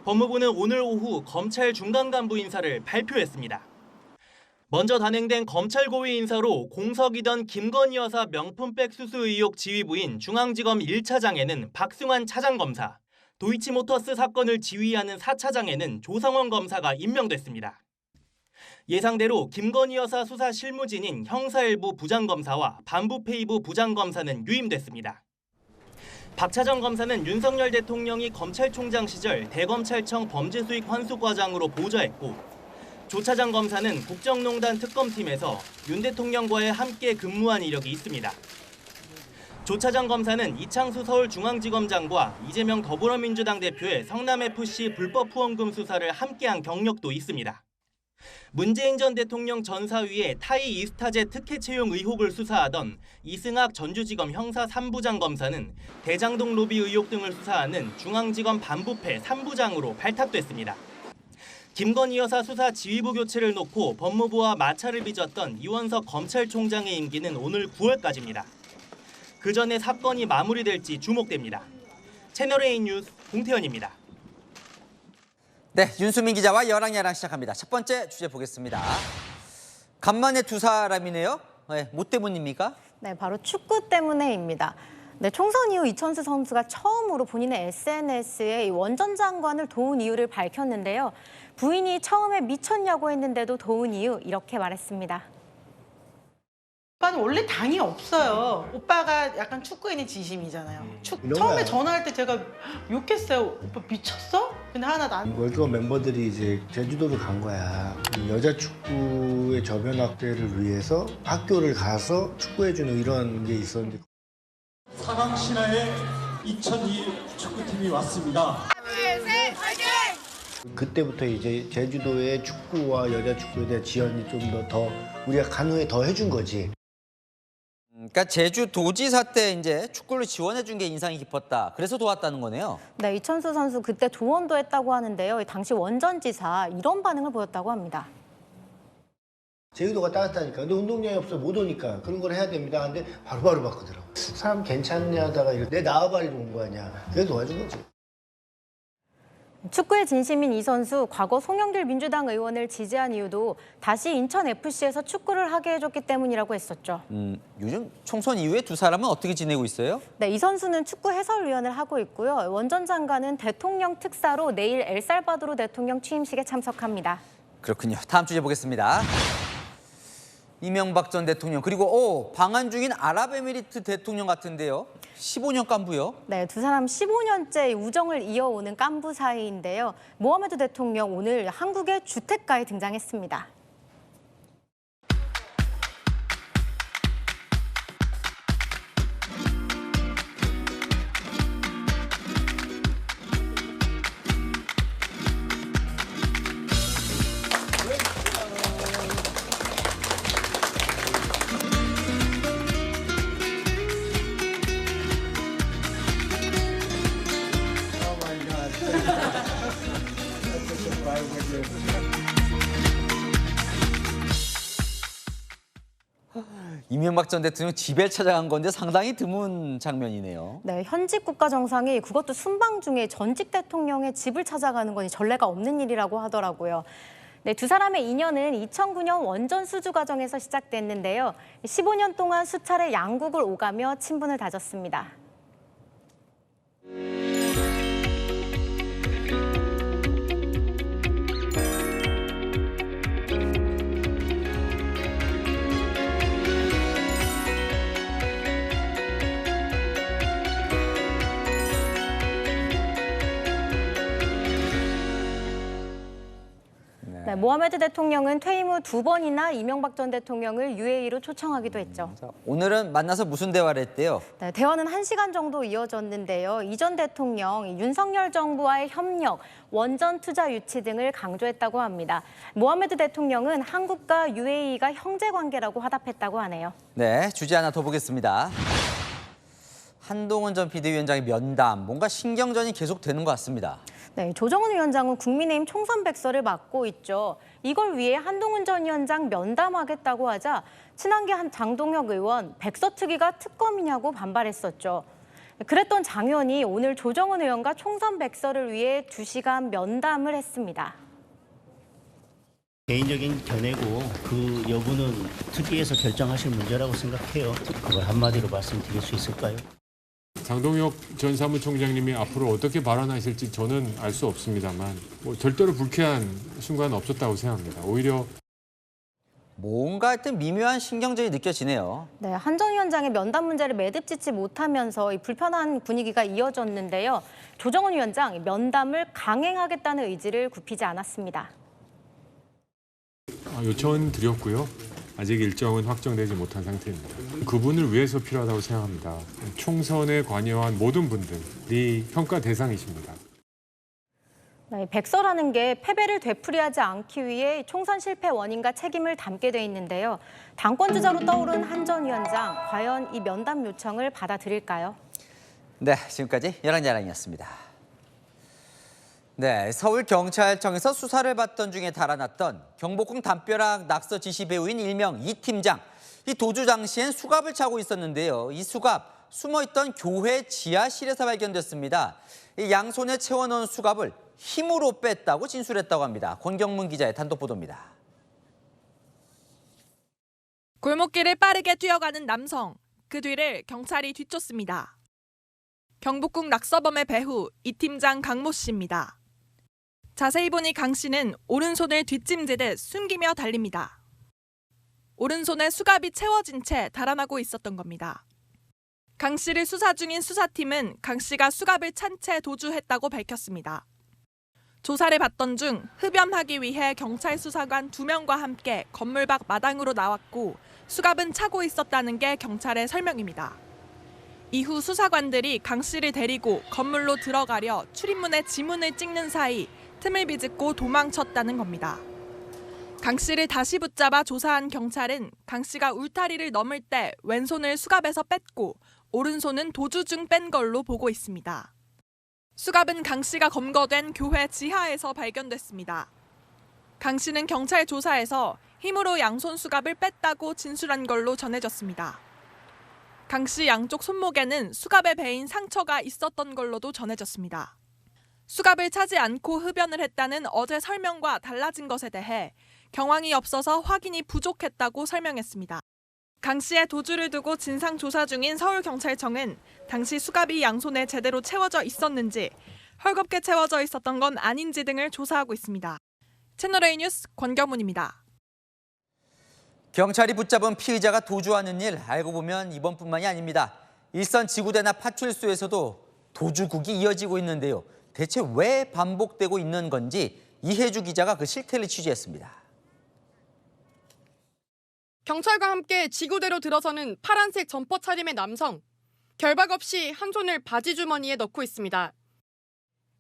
법무부는 오늘 오후 검찰 중간 간부 인사를 발표했습니다. 먼저 단행된 검찰 고위 인사로 공석이던 김건희 여사 명품백 수수 의혹 지휘부인 중앙지검 1차장에는 박승환 차장검사, 도이치모터스 사건을 지휘하는 4차장에는 조성원 검사가 임명됐습니다. 예상대로 김건희 여사 수사 실무진인 형사일부 부장검사와 반부패이부 부장검사는 유임됐습니다. 박 차장 검사는 윤석열 대통령이 검찰총장 시절 대검찰청 범죄수익 환수과장으로 보좌했고, 조 차장 검사는 국정농단 특검팀에서 윤 대통령과의 함께 근무한 이력이 있습니다. 조 차장 검사는 이창수 서울중앙지검장과 이재명 더불어민주당 대표의 성남FC 불법 후원금 수사를 함께한 경력도 있습니다. 문재인 전 대통령 전사위의 타이 이스타제 특혜 채용 의혹을 수사하던 이승학 전주지검 형사 3부장 검사는 대장동 로비 의혹 등을 수사하는 중앙지검 반부패 3부장으로 발탁됐습니다. 김건희 여사 수사 지휘부 교체를 놓고 법무부와 마찰을 빚었던 이원석 검찰총장의 임기는 오늘 9월까지입니다. 그 전에 사건이 마무리될지 주목됩니다. 채널A 뉴스 공태현입니다. 네, 윤수민 기자와 여랑야랑 시작합니다. 첫 번째 주제 보겠습니다. 간만에 두 사람이네요. 네, 뭐 때문입니까? 네, 바로 축구 때문에입니다. 네, 총선 이후 이천수 선수가 처음으로 본인의 SNS에 원전 장관을 도운 이유를 밝혔는데요. 부인이 처음에 미쳤냐고 했는데도 도운 이유 이렇게 말했습니다. 오빠는 원래 당이 없어요. 오빠가 약간 축구에 있는 진심이잖아요. 처음에 전화할 때 제가 욕했어요. 오빠 미쳤어? 근데 하나도 안. 월드컵 멤버들이 이제 제주도를 간 거야. 여자 축구의 저변 확대를 위해서 학교를 가서 축구해주는 이런 게 있었는데. 사강 신화의 2002 축구팀이 왔습니다. 그때부터 이제 제주도의 축구와 여자 축구에 대한 지원이 좀 더 우리가 간 후에 더 해준 거지. 그러니까 제주도지사 때 이제 축구를 지원해 준 게 인상이 깊었다. 그래서 도왔다는 거네요. 네, 이천수 선수 그때 조언도 했다고 하는데요. 당시 원전지사 이런 반응을 보였다고 합니다. 제주도가 따뜻하니까. 근데 운동량이 없어 못 오니까 그런 걸 해야 됩니다. 근데 바로바로 바꾸더라고. 사람 괜찮냐 하다가 내 나와바리로 온 거 아니야. 그래서 도와준 거지. 축구의 진심인 이 선수, 과거 송영길 민주당 의원을 지지한 이유도 다시 인천FC에서 축구를 하게 해줬기 때문이라고 했었죠. 요즘 총선 이후에 두 사람은 어떻게 지내고 있어요? 네, 이 선수는 축구 해설위원을 하고 있고요. 원전 장관은 대통령 특사로 내일 엘살바도르 대통령 취임식에 참석합니다. 그렇군요. 다음 주제 보겠습니다. 이명박 전 대통령 그리고 방한 중인 아랍에미리트 대통령 같은데요. 15년 깐부요. 네, 두 사람 15년째 우정을 이어오는 깐부 사이인데요. 모하메드 대통령 오늘 한국의 주택가에 등장했습니다. 이명박 전 대통령 집에 찾아간 건데 상당히 드문 장면이네요. 네, 현직 국가 정상이 그것도 순방 중에 전직 대통령의 집을 찾아가는 건 전례가 없는 일이라고 하더라고요. 네, 두 사람의 인연은 2009년 원전 수주 과정에서 시작됐는데요. 15년 동안 수차례 양국을 오가며 친분을 다졌습니다. 네, 모하메드 대통령은 퇴임 후 2번이나 이명박 전 대통령을 UAE로 초청하기도 했죠. 오늘은 만나서 무슨 대화를 했대요? 네, 대화는 1시간 정도 이어졌는데요. 이 전 대통령 윤석열 정부와의 협력, 원전 투자 유치 등을 강조했다고 합니다. 모하메드 대통령은 한국과 UAE가 형제 관계라고 화답했다고 하네요. 네, 주제 하나 더 보겠습니다. 한동훈 전 비대위원장의 면담, 뭔가 신경전이 계속되는 것 같습니다. 네, 조정은 위원장은 국민의힘 총선 백서를 맡고 있죠. 이걸 위해 한동훈 전 위원장 면담하겠다고 하자 친한계 한 장동혁 의원 백서 특위가 특검이냐고 반발했었죠. 그랬던 장 의원이 오늘 조정은 의원과 총선 백서를 위해 2시간 면담을 했습니다. 개인적인 견해고 그 여부는 특위에서 결정하실 문제라고 생각해요. 그걸 한마디로 말씀드릴 수 있을까요? 장동혁 전 사무총장님이 앞으로 어떻게 발언하실지 저는 알 수 없습니다만 절대로 불쾌한 순간은 없었다고 생각합니다. 오히려 뭔가 하여튼 미묘한 신경전이 느껴지네요. 네, 한 전 위원장의 면담 문제를 매듭짓지 못하면서 이 불편한 분위기가 이어졌는데요. 조정은 위원장 면담을 강행하겠다는 의지를 굽히지 않았습니다. 요청은 드렸고요. 아직 일정은 확정되지 못한 상태입니다. 그분을 위해서 필요하다고 생각합니다. 총선에 관여한 모든 분들이 평가 대상이십니다. 네, 백서라는 게 패배를 되풀이하지 않기 위해 총선 실패 원인과 책임을 담게 돼 있는데요. 당권 주자로 떠오른 한 전 위원장, 과연 이 면담 요청을 받아들일까요? 네, 지금까지 열한야랑이었습니다. 네, 서울경찰청에서 수사를 받던 중에 달아났던 경복궁 담벼락 낙서 지시 배우인 일명 이 팀장. 이 도주 당시엔 수갑을 차고 있었는데요. 이 수갑 숨어있던 교회 지하실에서 발견됐습니다. 이 양손에 채워넣은 수갑을 힘으로 뺐다고 진술했다고 합니다. 권경문 기자의 단독 보도입니다. 골목길을 빠르게 뛰어가는 남성. 그 뒤를 경찰이 뒤쫓습니다. 경복궁 낙서범의 배후 이 팀장 강모 씨입니다. 자세히 보니 강 씨는 오른손을 뒷짐지듯 숨기며 달립니다. 오른손에 수갑이 채워진 채 달아나고 있었던 겁니다. 강 씨를 수사 중인 수사팀은 강 씨가 수갑을 찬 채 도주했다고 밝혔습니다. 조사를 받던 중 흡연하기 위해 경찰 수사관 2명과 함께 건물 밖 마당으로 나왔고 수갑은 차고 있었다는 게 경찰의 설명입니다. 이후 수사관들이 강 씨를 데리고 건물로 들어가려 출입문에 지문을 찍는 사이 틈을 비집고 도망쳤다는 겁니다. 강 씨를 다시 붙잡아 조사한 경찰은 강 씨가 울타리를 넘을 때 왼손을 수갑에서 뺐고 오른손은 도주 중 뺀 걸로 보고 있습니다. 수갑은 강 씨가 검거된 교회 지하에서 발견됐습니다. 강 씨는 경찰 조사에서 힘으로 양손 수갑을 뺐다고 진술한 걸로 전해졌습니다. 강 씨 양쪽 손목에는 수갑에 베인 상처가 있었던 걸로도 전해졌습니다. 수갑을 차지 않고 흡연을 했다는 어제 설명과 달라진 것에 대해 경황이 없어서 확인이 부족했다고 설명했습니다. 강 씨의 도주를 두고 진상조사 중인 서울경찰청은 당시 수갑이 양손에 제대로 채워져 있었는지 헐겁게 채워져 있었던 건 아닌지 등을 조사하고 있습니다. 채널A 뉴스 권경문입니다. 경찰이 붙잡은 피의자가 도주하는 일 알고 보면 이번뿐만이 아닙니다. 일선 지구대나 파출소에서도 도주국이 이어지고 있는데요. 대체 왜 반복되고 있는 건지 이혜주 기자가 그 실태를 취재했습니다. 경찰과 함께 지구대로 들어서는 파란색 점퍼 차림의 남성. 결박 없이 한 손을 바지 주머니에 넣고 있습니다.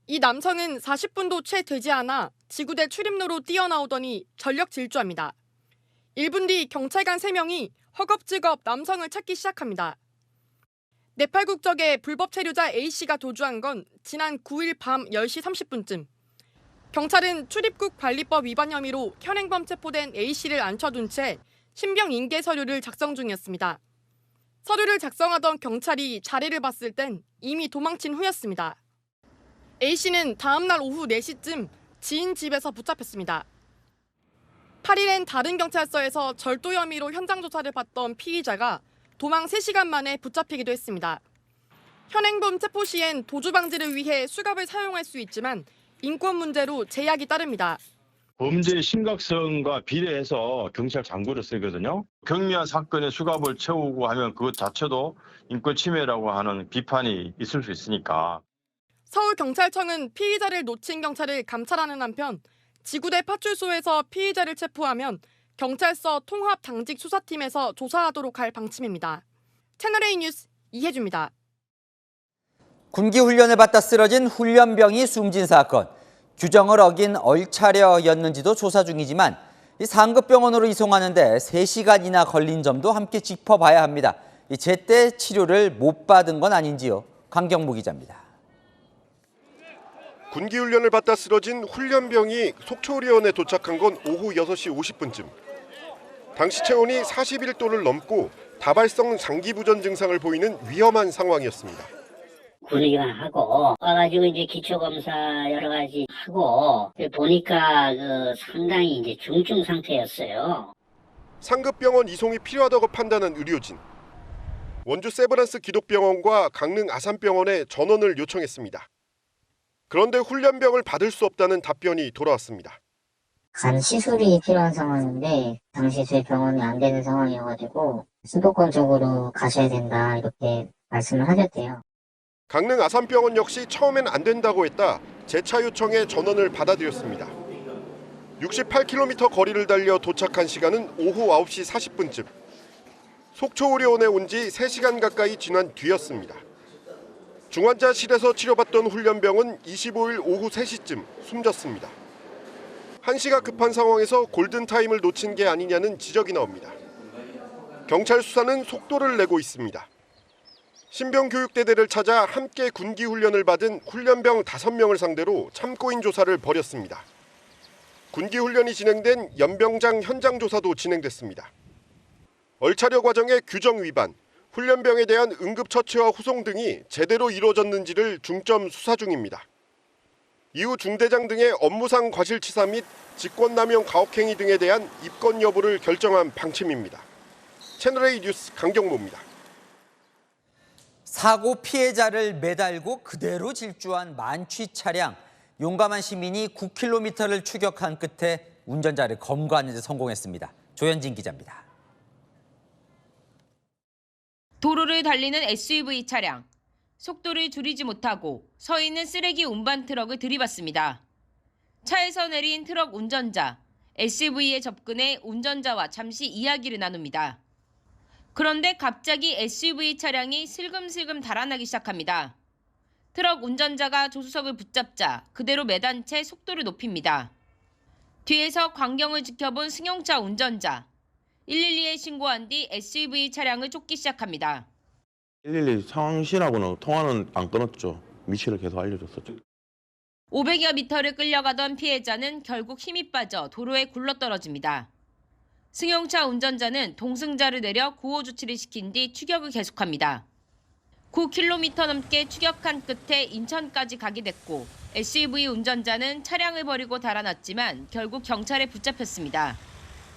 이 남성은 40분도 채 되지 않아 지구대 출입로로 뛰어나오더니 전력 질주합니다. 1분 뒤 경찰관 3명이 허겁지겁 남성을 찾기 시작합니다. 네팔 국적의 불법 체류자 A씨가 도주한 건 지난 9일 밤 10시 30분쯤. 경찰은 출입국 관리법 위반 혐의로 현행범 체포된 A씨를 앉혀둔 채 신병 인계 서류를 작성 중이었습니다. 서류를 작성하던 경찰이 자리를 봤을 땐 이미 도망친 후였습니다. A씨는 다음 날 오후 4시쯤 지인 집에서 붙잡혔습니다. 8일엔 다른 경찰서에서 절도 혐의로 현장 조사를 받던 피의자가 도망 3시간 만에 붙잡히기도 했습니다. 현행범 체포 시엔 도주 방지를 위해 수갑을 사용할 수 있지만 인권 문제로 제약이 따릅니다. 범죄의 심각성과 비례해서 경찰 장구를 쓰거든요. 경미한 사건에 수갑을 채우고 하면 그것 자체도 인권 침해라고 하는 비판이 있을 수 있으니까. 서울경찰청은 피의자를 놓친 경찰을 감찰하는 한편 지구대 파출소에서 피의자를 체포하면 경찰서 통합 당직 수사팀에서 조사하도록 할 방침입니다. 채널A 뉴스 이혜주입니다. 군기 훈련을 받다 쓰러진 훈련병이 숨진 사건. 규정을 어긴 얼차려였는지도 조사 중이지만 이 상급병원으로 이송하는데 3시간이나 걸린 점도 함께 짚어봐야 합니다. 이 제때 치료를 못 받은 건 아닌지요. 강경무 기자입니다. 군기훈련을 받다 쓰러진 훈련병이 속초의료원에 도착한 건 오후 6시 50분쯤. 당시 체온이 41도를 넘고 다발성 장기부전 증상을 보이는 위험한 상황이었습니다. 군의관하고 와가지고 이제 기초검사 여러 가지 하고 보니까 상당히 이제 중증 상태였어요. 상급병원 이송이 필요하다고 판단한 의료진. 원주 세브란스 기독병원과 강릉 아산병원에 전원을 요청했습니다. 그런데 훈련병을 받을 수 없다는 답변이 돌아왔습니다. 간 시술이 필요한 상황인데 당시 저희 병원이 안 되는 상황이어가지고 수도권 쪽으로 가셔야 된다 이렇게 말씀을 하셨대요. 강릉 아산병원 역시 처음엔 안 된다고 했다 재차 요청에 전원을 받아들였습니다. 68km 거리를 달려 도착한 시간은 오후 9시 40분쯤. 속초의료원에 온 지 3시간 가까이 지난 뒤였습니다. 중환자실에서 치료받던 훈련병은 25일 오후 3시쯤 숨졌습니다. 한시가 급한 상황에서 골든타임을 놓친 게 아니냐는 지적이 나옵니다. 경찰 수사는 속도를 내고 있습니다. 신병교육대대를 찾아 함께 군기훈련을 받은 훈련병 5명을 상대로 참고인 조사를 벌였습니다. 군기훈련이 진행된 연병장 현장 조사도 진행됐습니다. 얼차려 과정의 규정 위반, 훈련병에 대한 응급처치와 후송 등이 제대로 이루어졌는지를 중점 수사 중입니다. 이후 중대장 등의 업무상 과실치사 및 직권남용 가혹행위 등에 대한 입건 여부를 결정한 방침입니다. 채널A 뉴스 강경모입니다. 사고 피해자를 매달고 그대로 질주한 만취 차량. 용감한 시민이 9km를 추격한 끝에 운전자를 검거하는 데 성공했습니다. 조현진 기자입니다. 도로를 달리는 SUV 차량. 속도를 줄이지 못하고 서 있는 쓰레기 운반 트럭을 들이받습니다. 차에서 내린 트럭 운전자, SUV에 접근해 운전자와 잠시 이야기를 나눕니다. 그런데 갑자기 SUV 차량이 슬금슬금 달아나기 시작합니다. 트럭 운전자가 조수석을 붙잡자 그대로 매단 채 속도를 높입니다. 뒤에서 광경을 지켜본 승용차 운전자. 112에 신고한 뒤 SUV 차량을 쫓기 시작합니다. 112 상황실하고는 통화는 안 끊었죠. 위치를 계속 알려줬었죠. 500여 미터를 끌려가던 피해자는 결국 힘이 빠져 도로에 굴러떨어집니다. 승용차 운전자는 동승자를 내려 구호 조치를 시킨 뒤 추격을 계속합니다. 9km 넘게 추격한 끝에 인천까지 가게 됐고 SUV 운전자는 차량을 버리고 달아났지만 결국 경찰에 붙잡혔습니다.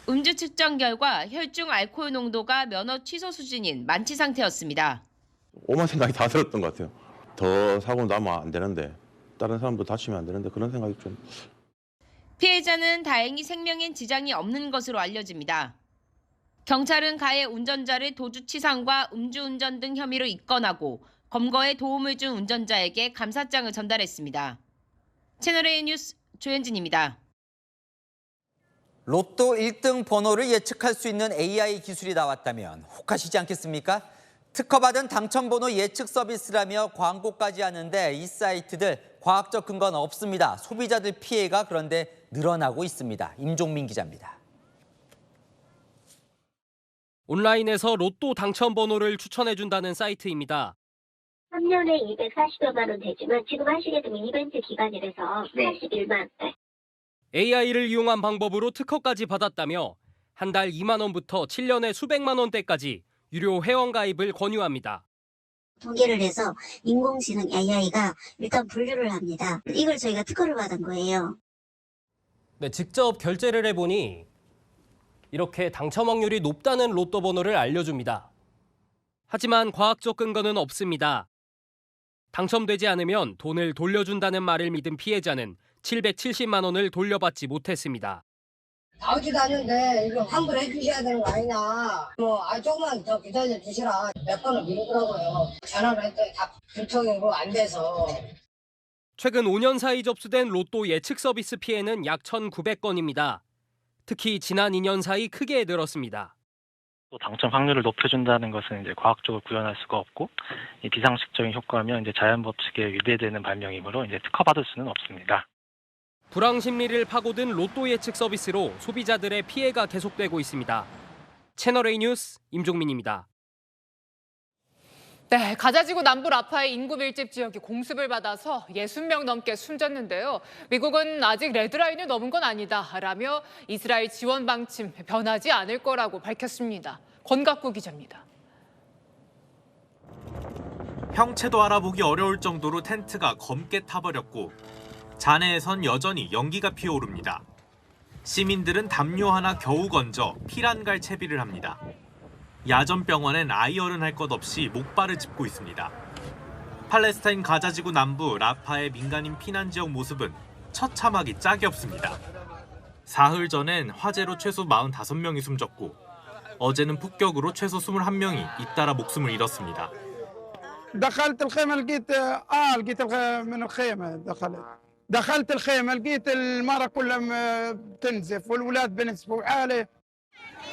음주 측정 결과 혈중 알코올 농도가 면허 취소 수준인 만취 상태였습니다. 오만 생각이 다 들었던 것 같아요. 더 사고 나면 안 되는데 다른 사람도 다치면 안 되는데 그런 생각이 좀. 피해자는 다행히 생명엔 지장이 없는 것으로 알려집니다. 경찰은 가해 운전자를 도주치상과 음주운전 등 혐의로 입건하고 검거에 도움을 준 운전자에게 감사장을 전달했습니다. 채널A 뉴스 조현진입니다. 로또 1등 번호를 예측할 수 있는 AI 기술이 나왔다면 혹하시지 않겠습니까? 특허받은 당첨번호 예측 서비스라며 광고까지 하는데 이 사이트들 과학적 근거는 없습니다. 소비자들 피해가 그런데 늘어나고 있습니다. 임종민 기자입니다. 온라인에서 로또 당첨번호를 추천해준다는 사이트입니다. 3년에 240여만 원 되지만 지금 하시게 되면 이벤트 기간이라서 41만 원. AI를 이용한 방법으로 특허까지 받았다며 한 달 2만 원부터 7년에 수백만 원대까지 유료 회원 가입을 권유합니다. 통계를 해서 인공지능 AI가 일단 분류를 합니다. 이걸 저희가 특허를 받은 거예요. 네, 직접 결제를 해보니 이렇게 당첨 확률이 높다는 로또 번호를 알려줍니다. 하지만 과학적 근거는 없습니다. 당첨되지 않으면 돈을 돌려준다는 말을 믿은 피해자는 770만 원을 돌려받지 못했습니다. 나오지도 않는데 이거 환불해 주셔야 되는 거 아니냐. 조금만 더 기다려 주시라. 몇 번을 미루더라고요. 전화를 했더니 다 불통이고 안 돼서. 최근 5년 사이 접수된 로또 예측 서비스 피해는 약 1,900건입니다. 특히 지난 2년 사이 크게 늘었습니다. 또 당첨 확률을 높여준다는 것은 이제 과학적으로 구현할 수가 없고 이 비상식적인 효과면 이제 자연 법칙에 위배되는 발명이므로 이제 특허받을 수는 없습니다. 불황 심리를 파고든 로또 예측 서비스로 소비자들의 피해가 계속되고 있습니다. 채널A 뉴스 임종민입니다. 네, 가자지구 남부 라파의 인구 밀집 지역이 공습을 받아서 60명 넘게 숨졌는데요. 미국은 아직 레드라인을 넘은 건 아니다라며 이스라엘 지원 방침 변하지 않을 거라고 밝혔습니다. 권갑구 기자입니다. 형체도 알아보기 어려울 정도로 텐트가 검게 타버렸고 잔해에선 여전히 연기가 피어오릅니다. 시민들은 담요 하나 겨우 건져 피란갈 채비를 합니다. 야전병원엔 아이얼은 할 것 없이 목발을 짚고 있습니다. 팔레스타인 가자지구 남부 라파의 민간인 피난 지역 모습은 처참하기 짝이 없습니다. 사흘 전엔 화재로 최소 45명이 숨졌고 어제는 폭격으로 최소 21명이 잇따라 목숨을 잃었습니다. دخلت الخيمة لقيت لقيت من الخيمة دخلت الخيمة لقيت المرأة كلها بتنزف والولاد بنزفوا حالة.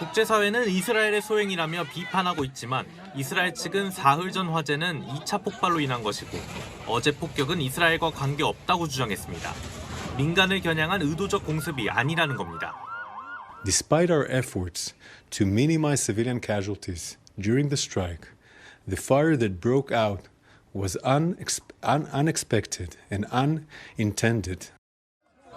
국제사회는 이스라엘의 소행이라며 비판하고 있지만 이스라엘 측은 사흘 전 화재는 2차 폭발로 인한 것이고 어제 폭격은 이스라엘과 관계없다고 주장했습니다. 민간을 겨냥한 의도적 공습이 아니라는 겁니다. Despite our efforts to minimize civilian casualties during the strike, the fire that broke out was unexpected and unintended.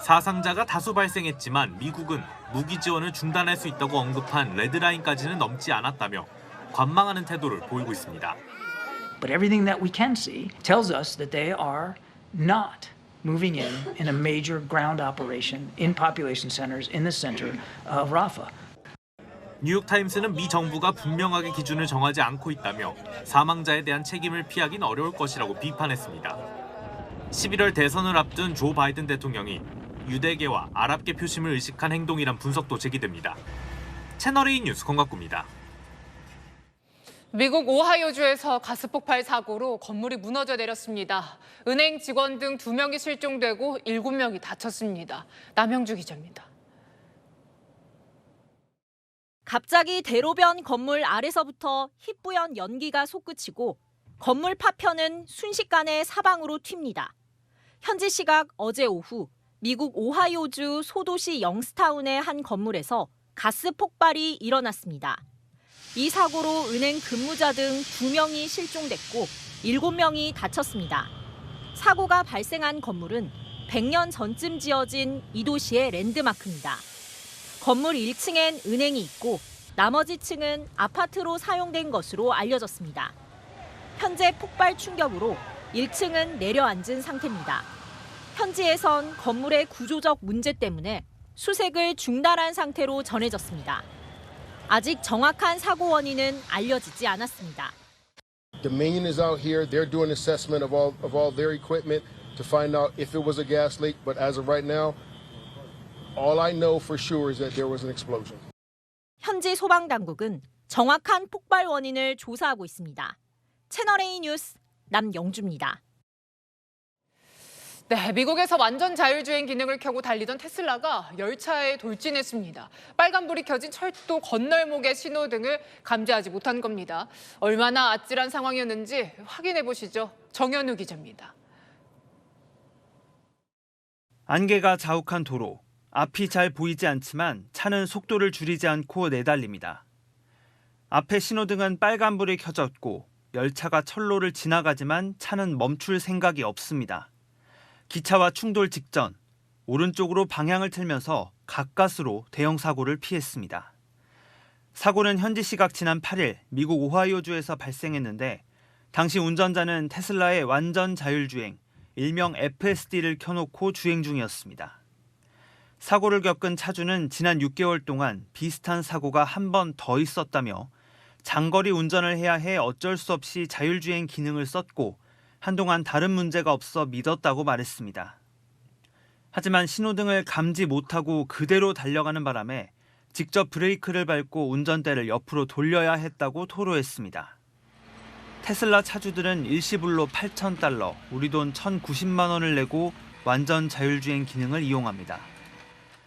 사상자가 다수 발생했지만 미국은 무기 지원을 중단할 수 있다고 언급한 레드라인까지는 넘지 않았다며 관망하는 태도를 보이고 있습니다. But everything that we can see tells us that they are not moving in a major ground operation in population centers in the center of Rafah. 뉴욕타임스는 미 정부가 분명하게 기준을 정하지 않고 있다며 사망자에 대한 책임을 피하긴 어려울 것이라고 비판했습니다. 11월 대선을 앞둔 조 바이든 대통령이 유대계와 아랍계 표심을 의식한 행동이란 분석도 제기됩니다. 채널A 뉴스 권갑구입니다. 미국 오하이오주에서 가스폭발 사고로 건물이 무너져 내렸습니다. 은행 직원 등 2명이 실종되고 7명이 다쳤습니다. 남영주 기자입니다. 갑자기 대로변 건물 아래서부터 희뿌연 연기가 솟구치고 건물 파편은 순식간에 사방으로 튑니다. 현지 시각 어제 오후 미국 오하이오주 소도시 영스타운의 한 건물에서 가스 폭발이 일어났습니다. 이 사고로 은행 근무자 등 2명이 실종됐고 7명이 다쳤습니다. 사고가 발생한 건물은 100년 전쯤 지어진 이 도시의 랜드마크입니다. 건물 1층엔 은행이 있고 나머지 층은 아파트로 사용된 것으로 알려졌습니다. 현재 폭발 충격으로 1층은 내려앉은 상태입니다. 현지에선 건물의 구조적 문제 때문에 수색을 중단한 상태로 전해졌습니다. 아직 정확한 사고 원인은 알려지지 않았습니다. Dominion is out here. They're doing assessment of all their equipment to find out if it was a gas leak. But as of right now, all I know for sure is that there was an explosion. 현지 소방 당국은 정확한 폭발 원인을 조사하고 있습니다. 채널A 뉴스 남영주입니다. 네, 미국에서 완전 자율주행 기능을 켜고 달리던 테슬라가 열차에 돌진했습니다. 빨간불이 켜진 철도 건널목의 신호등을 감지하지 못한 겁니다. 얼마나 아찔한 상황이었는지 확인해 보시죠. 정현우 기자입니다. 안개가 자욱한 도로. 앞이 잘 보이지 않지만 차는 속도를 줄이지 않고 내달립니다. 앞에 신호등은 빨간불이 켜졌고 열차가 철로를 지나가지만 차는 멈출 생각이 없습니다. 기차와 충돌 직전 오른쪽으로 방향을 틀면서 가까스로 대형 사고를 피했습니다. 사고는 현지 시각 지난 8일 미국 오하이오주에서 발생했는데 당시 운전자는 테슬라의 완전 자율주행, 일명 FSD를 켜놓고 주행 중이었습니다. 사고를 겪은 차주는 지난 6개월 동안 비슷한 사고가 한 번 더 있었다며 장거리 운전을 해야 해 어쩔 수 없이 자율주행 기능을 썼고 한동안 다른 문제가 없어 믿었다고 말했습니다. 하지만 신호등을 감지 못하고 그대로 달려가는 바람에 직접 브레이크를 밟고 운전대를 옆으로 돌려야 했다고 토로했습니다. 테슬라 차주들은 일시불로 $8,000, 우리 돈 1,090만 원을 내고 완전 자율주행 기능을 이용합니다.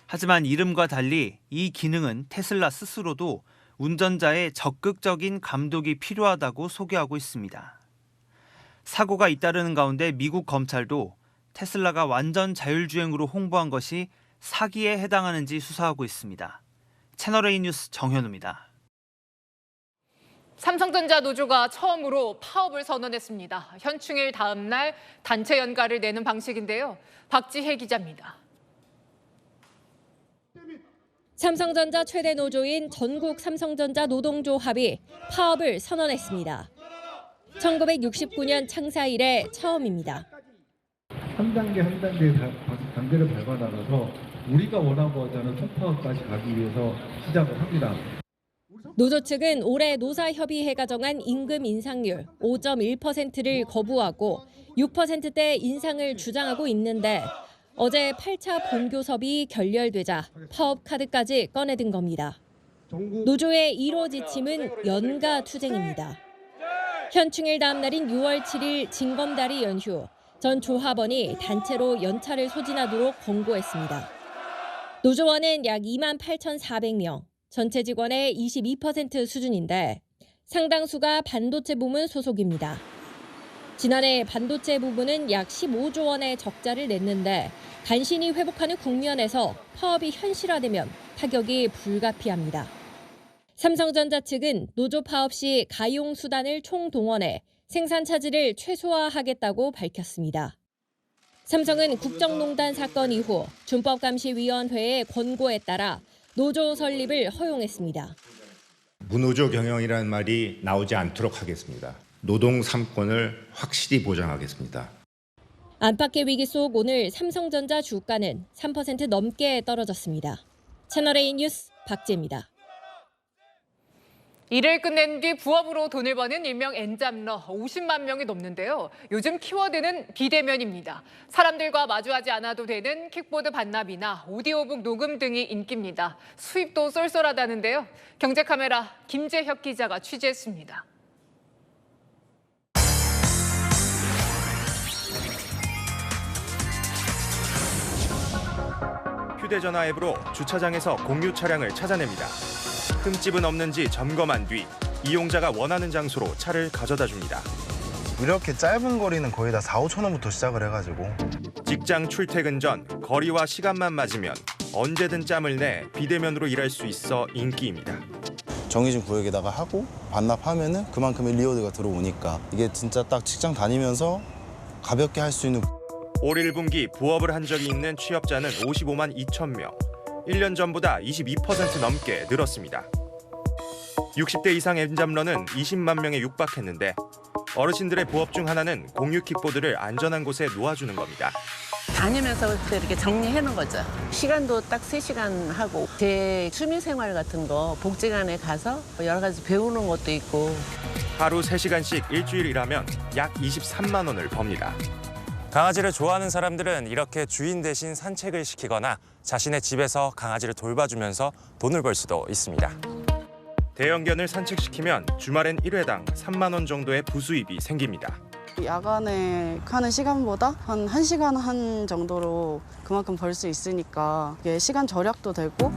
하지만 이름과 달리 이 기능은 테슬라 스스로도 운전자의 적극적인 감독이 필요하다고 소개하고 있습니다. 사고가 잇따르는 가운데 미국 검찰도 테슬라가 완전 자율주행으로 홍보한 것이 사기에 해당하는지 수사하고 있습니다. 채널A 뉴스 정현우입니다. 삼성전자 노조가 처음으로 파업을 선언했습니다. 현충일 다음 날 단체 연가를 내는 방식인데요. 박지혜 기자입니다. 삼성전자 최대 노조인 전국 삼성전자 노동조합이 파업을 선언했습니다. 1969년 창사 이래 처음입니다. 한 단계 한 단계 단계를 밟아나가서 우리가 원하고 하자는 총파업까지 가기 위해서 시작을 합니다. 노조 측은 올해 노사협의회가 정한 임금 인상률 5.1%를 거부하고 6%대 인상을 주장하고 있는데 어제 8차 본교섭이 결렬되자 파업 카드까지 꺼내든 겁니다. 노조의 1호 지침은 연가 투쟁입니다. 현충일 다음 날인 6월 7일 징검다리 연휴, 전 조합원이 단체로 연차를 소진하도록 권고했습니다. 노조원은 약 28,400명, 전체 직원의 22% 수준인데 상당수가 반도체 부문 소속입니다. 지난해 반도체 부문은 약 15조 원의 적자를 냈는데 간신히 회복하는 국면에서 파업이 현실화되면 타격이 불가피합니다. 삼성전자 측은 노조 파업 시 가용 수단을 총동원해 생산 차질을 최소화하겠다고 밝혔습니다. 삼성은 국정농단 사건 이후 준법감시위원회의 권고에 따라 노조 설립을 허용했습니다. 무노조 경영이라는 말이 나오지 않도록 하겠습니다. 노동 3권을 확실히 보장하겠습니다. 안팎의 위기 속 오늘 삼성전자 주가는 3% 넘게 떨어졌습니다. 채널A 뉴스 박지혜입니다. 일을 끝낸 뒤 부업으로 돈을 버는 일명 엔잡러 50만 명이 넘는데요. 요즘 키워드는 비대면입니다. 사람들과 마주하지 않아도 되는 킥보드 반납이나 오디오북 녹음 등이 인기입니다. 수입도 쏠쏠하다는데요. 경제카메라 김재혁 기자가 취재했습니다. 휴대전화 앱으로 주차장에서 공유 차량을 찾아냅니다. 흠집은 없는지 점검한 뒤 이용자가 원하는 장소로 차를 가져다 줍니다. 이렇게 짧은 거리는 거의 다 4, 5천 원부터 시작을 해가지고. 직장 출퇴근 전 거리와 시간만 맞으면 언제든 짬을 내 비대면으로 일할 수 있어 인기입니다. 정해진 구역에다가 하고 반납하면은 그만큼의 리워드가 들어오니까 이게 진짜 딱 직장 다니면서 가볍게 할 수 있는. 올 1분기 부업을 한 적이 있는 취업자는 55만 2천 명. 1년 전보다 22% 넘게 늘었습니다. 60대 이상 엔잡러는 20만 명에 육박했는데 어르신들의 부업 중 하나는 공유 킥보드를 안전한 곳에 놓아주는 겁니다. 다니면서 이렇게 정리해놓은 거죠. 시간도 딱 3시간 하고 제 취미생활 같은 거 복지관에 가서 여러 가지 배우는 것도 있고. 하루 3시간씩 일주일 일하면 약 23만 원을 법니다. 강아지를 좋아하는 사람들은 이렇게 주인 대신 산책을 시키거나 자신의 집에서 강아지를 돌봐주면서 돈을 벌 수도 있습니다. 대형견을 산책시키면 주말엔 1회당 3만 원 정도의 부수입이 생깁니다. 야간에 하는 시간보다 한 1시간 한 정도로 그만큼 벌 수 있으니까 이게 시간 절약도 되고.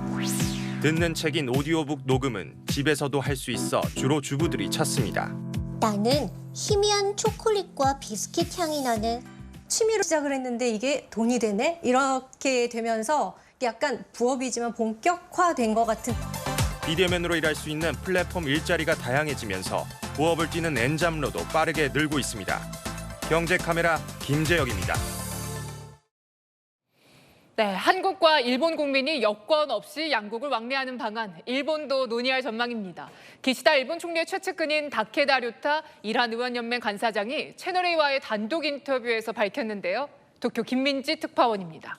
듣는 책인 오디오북 녹음은 집에서도 할 수 있어 주로 주부들이 찾습니다. 나는 희미한 초콜릿과 비스킷 향이 나는 취미로 시작을 했는데 이게 돈이 되네? 이렇게 되면서 약간 부업이지만 본격화된 것 같은. 비대면으로 일할 수 있는 플랫폼 일자리가 다양해지면서 부업을 뛰는 엔잡러도 빠르게 늘고 있습니다. 경제카메라 김재혁입니다. 네, 한국과 일본 국민이 여권 없이 양국을 왕래하는 방안, 일본도 논의할 전망입니다. 기시다 일본 총리의 최측근인 다케다 료타 일한 의원연맹 간사장이 채널A와의 단독 인터뷰에서 밝혔는데요. 도쿄 김민지 특파원입니다.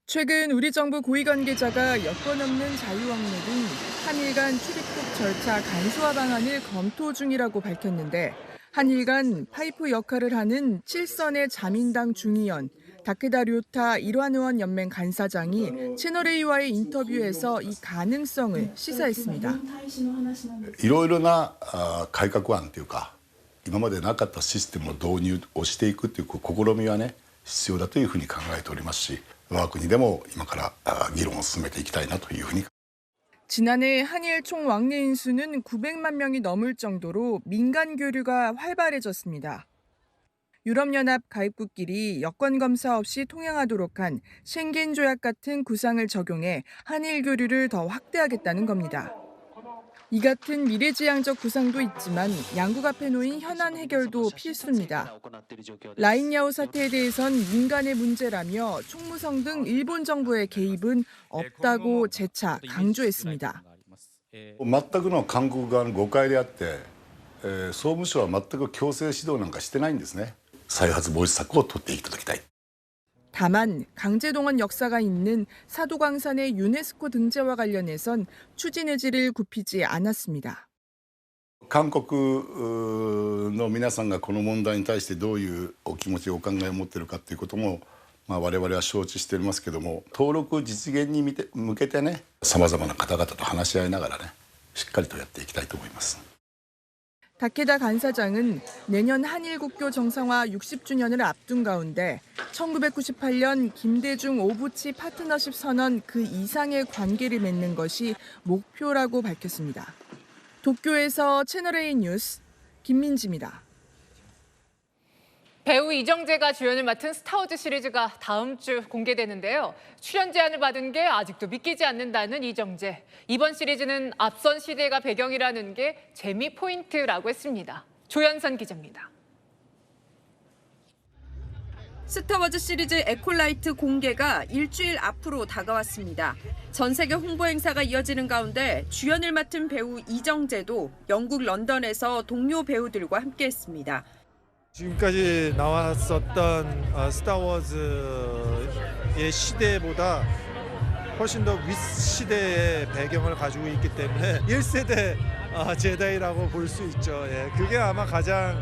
최근 우리 정부 고위 관계자가 여권 없는 자유왕래 등 한일 간 출입국 절차 간소화 방안을 검토 중이라고 밝혔는데 한일 간 파이프 역할을 하는 7선의 자민당 중의원 다케다 료타 일환 의원 연맹 간사장이 채널A와의 인터뷰에서 이 가능성을 시사했습니다. いろいろな改革案というか今までなかったシステムを導入をしていくという試みはね必要だというふうに考えておりますし我が国でも今から議論を進めていきたいなというふうに。 지난해 한일 총 왕래 인수는 900만 명이 넘을 정도로 민간 교류가 활발해졌습니다. 유럽연합 가입국끼리 여권 검사 없이 통행하도록 한 쉥겐 조약 같은 구상을 적용해 한일 교류를 더 확대하겠다는 겁니다. 이 같은 미래지향적 구상도 있지만 양국 앞에 놓인 현안 해결도 필수입니다. 라인야오 사태에 대해선 민간의 문제라며 총무성 등 일본 정부의 개입은 없다고 재차 강조했습니다. 全くの韓国側の誤解であって、総務省は全く強制指導なんかしてないんですね。再発防止策を取っていただきたい。 다만 강제동원 역사가 있는 사도광산의 유네스코 등재와 관련해선 추진 의지를 굽히지 않았습니다. 韓国の皆さんがこの問題に対してどういうお気持ち、お考えを持っているかということも、我々は承知していますけども、登録実現に向けてね、さまざまな方々と話し合いながらね、しっかりとやっていきたいと思います。 다케다 간사장은 내년 한일 국교 정상화 60주년을 앞둔 가운데 1998년 김대중 오부치 파트너십 선언 그 이상의 관계를 맺는 것이 목표라고 밝혔습니다. 도쿄에서 채널A 뉴스 김민지입니다. 배우 이정재가 주연을 맡은 스타워즈 시리즈가 다음 주 공개되는데요. 출연 제안을 받은 게 아직도 믿기지 않는다는 이정재. 이번 시리즈는 앞선 시대가 배경이라는 게 재미 포인트라고 했습니다. 조현선 기자입니다. 스타워즈 시리즈 에콜라이트 공개가 일주일 앞으로 다가왔습니다. 전 세계 홍보 행사가 이어지는 가운데 주연을 맡은 배우 이정재도 영국 런던에서 동료 배우들과 함께했습니다. 지금까지 나왔었던 스타워즈의 시대보다 훨씬 더 윗시대의 배경을 가지고 있기 때문에 1세대 제다이라고 볼 수 있죠. 예, 그게 아마 가장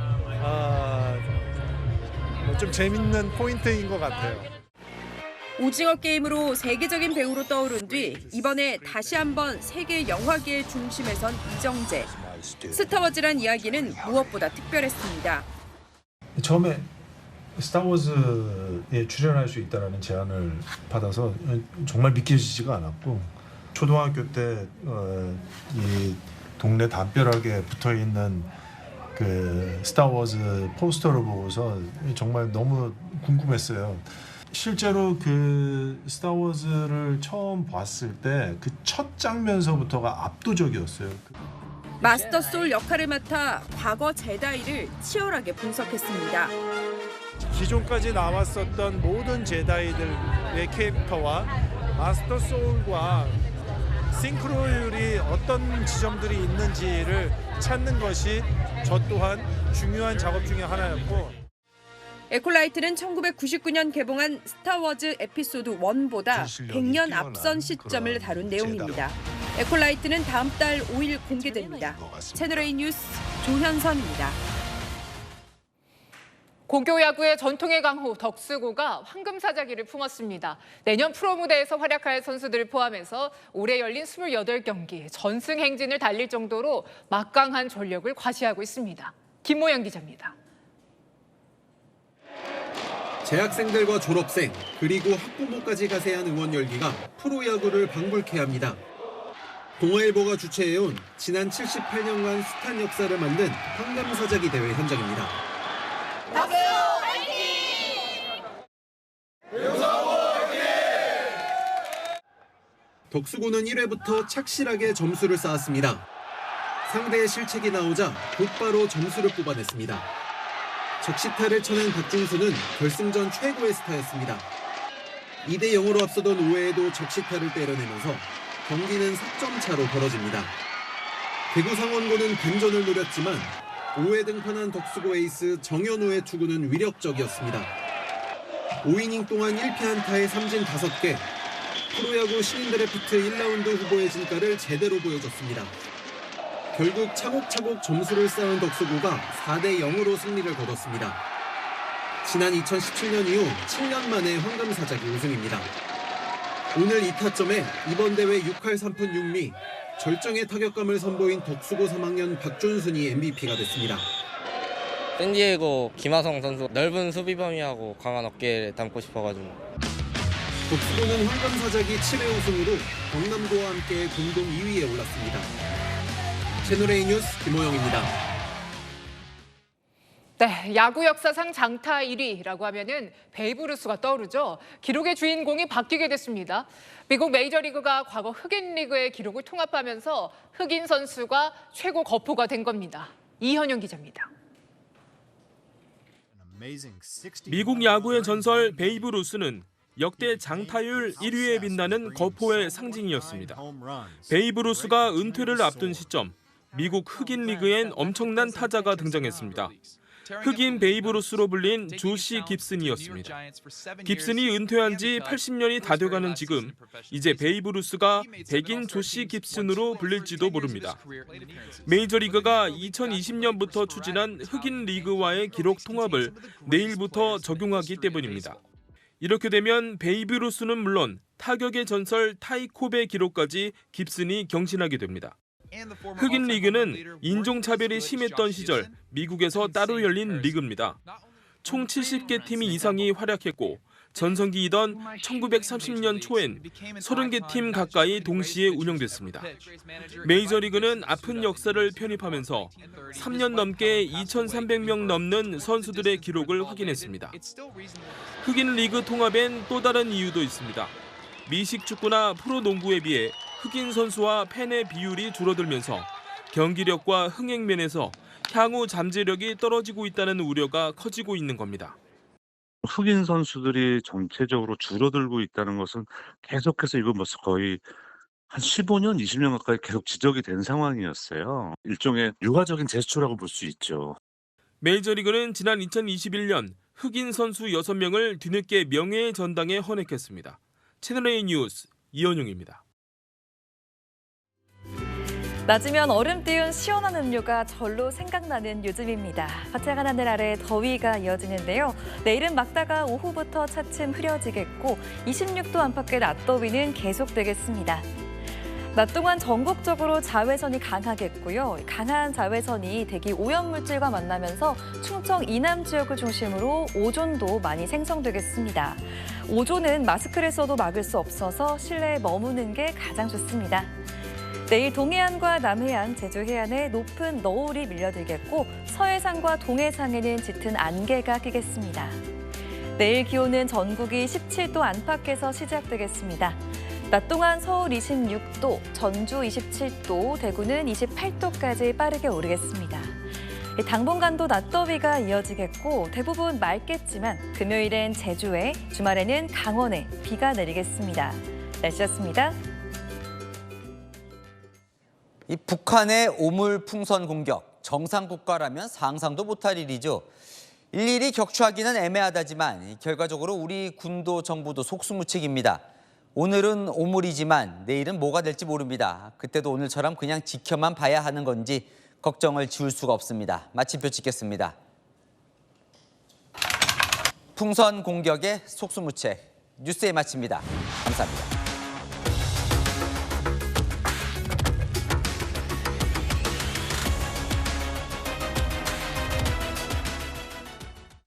좀 재밌는 포인트인 것 같아요. 오징어 게임으로 세계적인 배우로 떠오른 뒤 이번에 다시 한번 세계 영화계의 중심에 선 이정재. 스타워즈란 이야기는 무엇보다 특별했습니다. 처음에 스타워즈에 출연할 수 있다는 제안을 받아서 정말 믿겨지지가 않았고 초등학교 때 이 동네 담벼락에 붙어있는 그 스타워즈 포스터를 보고서 정말 너무 궁금했어요. 실제로 그 스타워즈를 처음 봤을 때 그 첫 장면서부터가 압도적이었어요. 마스터 소울 역할을 맡아 과거 제다이를 치열하게 분석했습니다. 기존까지 나왔었던 모든 제다이들의 캐릭터와 마스터 소울과 싱크로율이 어떤 지점들이 있는지를 찾는 것이 저 또한 중요한 작업 중에 하나였고, 에콜라이트는 1999년 개봉한 스타워즈 에피소드 1보다 100년 앞선 시점을 다룬 내용입니다. 에콜라이트는 다음 달 5일 공개됩니다. 채널A 뉴스 조현선입니다. 고교 야구의 전통의 강호 덕수고가 황금사자기를 품었습니다. 내년 프로 무대에서 활약할 선수들을 포함해서 올해 열린 28경기 전승 행진을 달릴 정도로 막강한 전력을 과시하고 있습니다. 김모영 기자입니다. 재학생들과 졸업생 그리고 학부모까지 가세한 응원 열기가 프로야구를 방불케 합니다. 동아일보가 주최해온 지난 78년간 숱한 역사를 만든 황금사자기 대회 현장입니다. 덕수 화이팅! 덕수고는 1회부터 착실하게 점수를 쌓았습니다. 상대의 실책이 나오자 곧바로 점수를 뽑아냈습니다. 적시타를 쳐낸 박준수는 결승전 최고의 스타였습니다. 2대 0으로 앞서던 5회에도 적시타를 때려내면서 경기는 석점 차로 벌어집니다. 대구 상원고는 반전을 노렸지만 5회 등판한 덕수고 에이스 정현우의 투구는 위력적이었습니다. 5이닝 동안 1패 안타에 삼진 5개, 프로야구 신인드래프트 1라운드 후보의 진가를 제대로 보여줬습니다. 결국 차곡차곡 점수를 쌓은 덕수고가 4대 0으로 승리를 거뒀습니다. 지난 2017년 이후 7년 만에 황금사자기 우승입니다. 오늘 2타점에 이번 대회 6할 3푼 6리, 절정의 타격감을 선보인 덕수고 3학년 박준순이 MVP가 됐습니다. 샌디에고 김하성 선수 넓은 수비 범위하고 강한 어깨를 담고 싶어가지고. 덕수고는 황금사자기 7회 우승으로 경남고와 함께 공동 2위에 올랐습니다. 채널A 뉴스 김호영입니다. 네, 야구 역사상 장타 1위라고 하면은 베이브 루스가 떠오르죠. 기록의 주인공이 바뀌게 됐습니다. 미국 메이저리그가 과거 흑인 리그의 기록을 통합하면서 흑인 선수가 최고 거포가 된 겁니다. 이현영 기자입니다. 미국 야구의 전설 베이브 루스는 역대 장타율 1위에 빛나는 거포의 상징이었습니다. 베이브 루스가 은퇴를 앞둔 시점, 미국 흑인 리그엔 엄청난 타자가 등장했습니다. 흑인 베이브 루스로 불린 조시 깁슨이었습니다. 깁슨이 은퇴한 지 80년이 다 돼가는 지금 이제 베이브 루스가 백인 조시 깁슨으로 불릴지도 모릅니다. 메이저리그가 2020년부터 추진한 흑인 리그와의 기록 통합을 내일부터 적용하기 때문입니다. 이렇게 되면 베이브 루스는 물론 타격의 전설 타이 콥의 기록까지 깁슨이 경신하게 됩니다. 흑인 리그는 인종차별이 심했던 시절 미국에서 따로 열린 리그입니다. 총 70개 팀이 이상이 활약했고 전성기이던 1930년 초엔 30개 팀 가까이 동시에 운영됐습니다. 메이저리그는 아픈 역사를 편입하면서 3년 넘게 2,300명 넘는 선수들의 기록을 확인했습니다. 흑인 리그 통합엔 또 다른 이유도 있습니다. 미식 축구나 프로농구에 비해 흑인 선수와 팬의 비율이 줄어들면서 경기력과 흥행 면에서 향후 잠재력이 떨어지고 있다는 우려가 커지고 있는 겁니다. 흑인 선수들이 전체적으로 줄어들고 있다는 것은 계속해서 이거 거의 한 15년, 20년 가까이 계속 지적이 된 상황이었어요. 일종의 유화적인 제스처라고 볼 수 있죠. 메이저리그는 지난 2021년 흑인 선수 6명을 뒤늦게 명예의 전당에 헌액했습니다. 채널A 뉴스 이현용입니다. 낮이면 얼음 띄운 시원한 음료가 절로 생각나는 요즘입니다. 화창한 하늘 아래 더위가 이어지는데요. 내일은 막다가 오후부터 차츰 흐려지겠고 26도 안팎의 낮더위는 계속되겠습니다. 낮 동안 전국적으로 자외선이 강하겠고요. 강한 자외선이 대기 오염물질과 만나면서 충청 이남 지역을 중심으로 오존도 많이 생성되겠습니다. 오존은 마스크를 써도 막을 수 없어서 실내에 머무는 게 가장 좋습니다. 내일 동해안과 남해안, 제주 해안에 높은 너울이 밀려들겠고 서해상과 동해상에는 짙은 안개가 끼겠습니다. 내일 기온은 전국이 17도 안팎에서 시작되겠습니다. 낮 동안 서울 26도, 전주 27도, 대구는 28도까지 빠르게 오르겠습니다. 당분간도 낮더위가 이어지겠고 대부분 맑겠지만 금요일엔 제주에, 주말에는 강원에 비가 내리겠습니다. 날씨였습니다. 이 북한의 오물 풍선 공격, 정상 국가라면 상상도 못할 일이죠. 일일이 격추하기는 애매하다지만 결과적으로 우리 군도 정부도 속수무책입니다. 오늘은 오물이지만 내일은 뭐가 될지 모릅니다. 그때도 오늘처럼 그냥 지켜만 봐야 하는 건지 걱정을 지울 수가 없습니다. 마침표 찍겠습니다. 풍선 공격의 속수무책, 뉴스에 마칩니다. 감사합니다.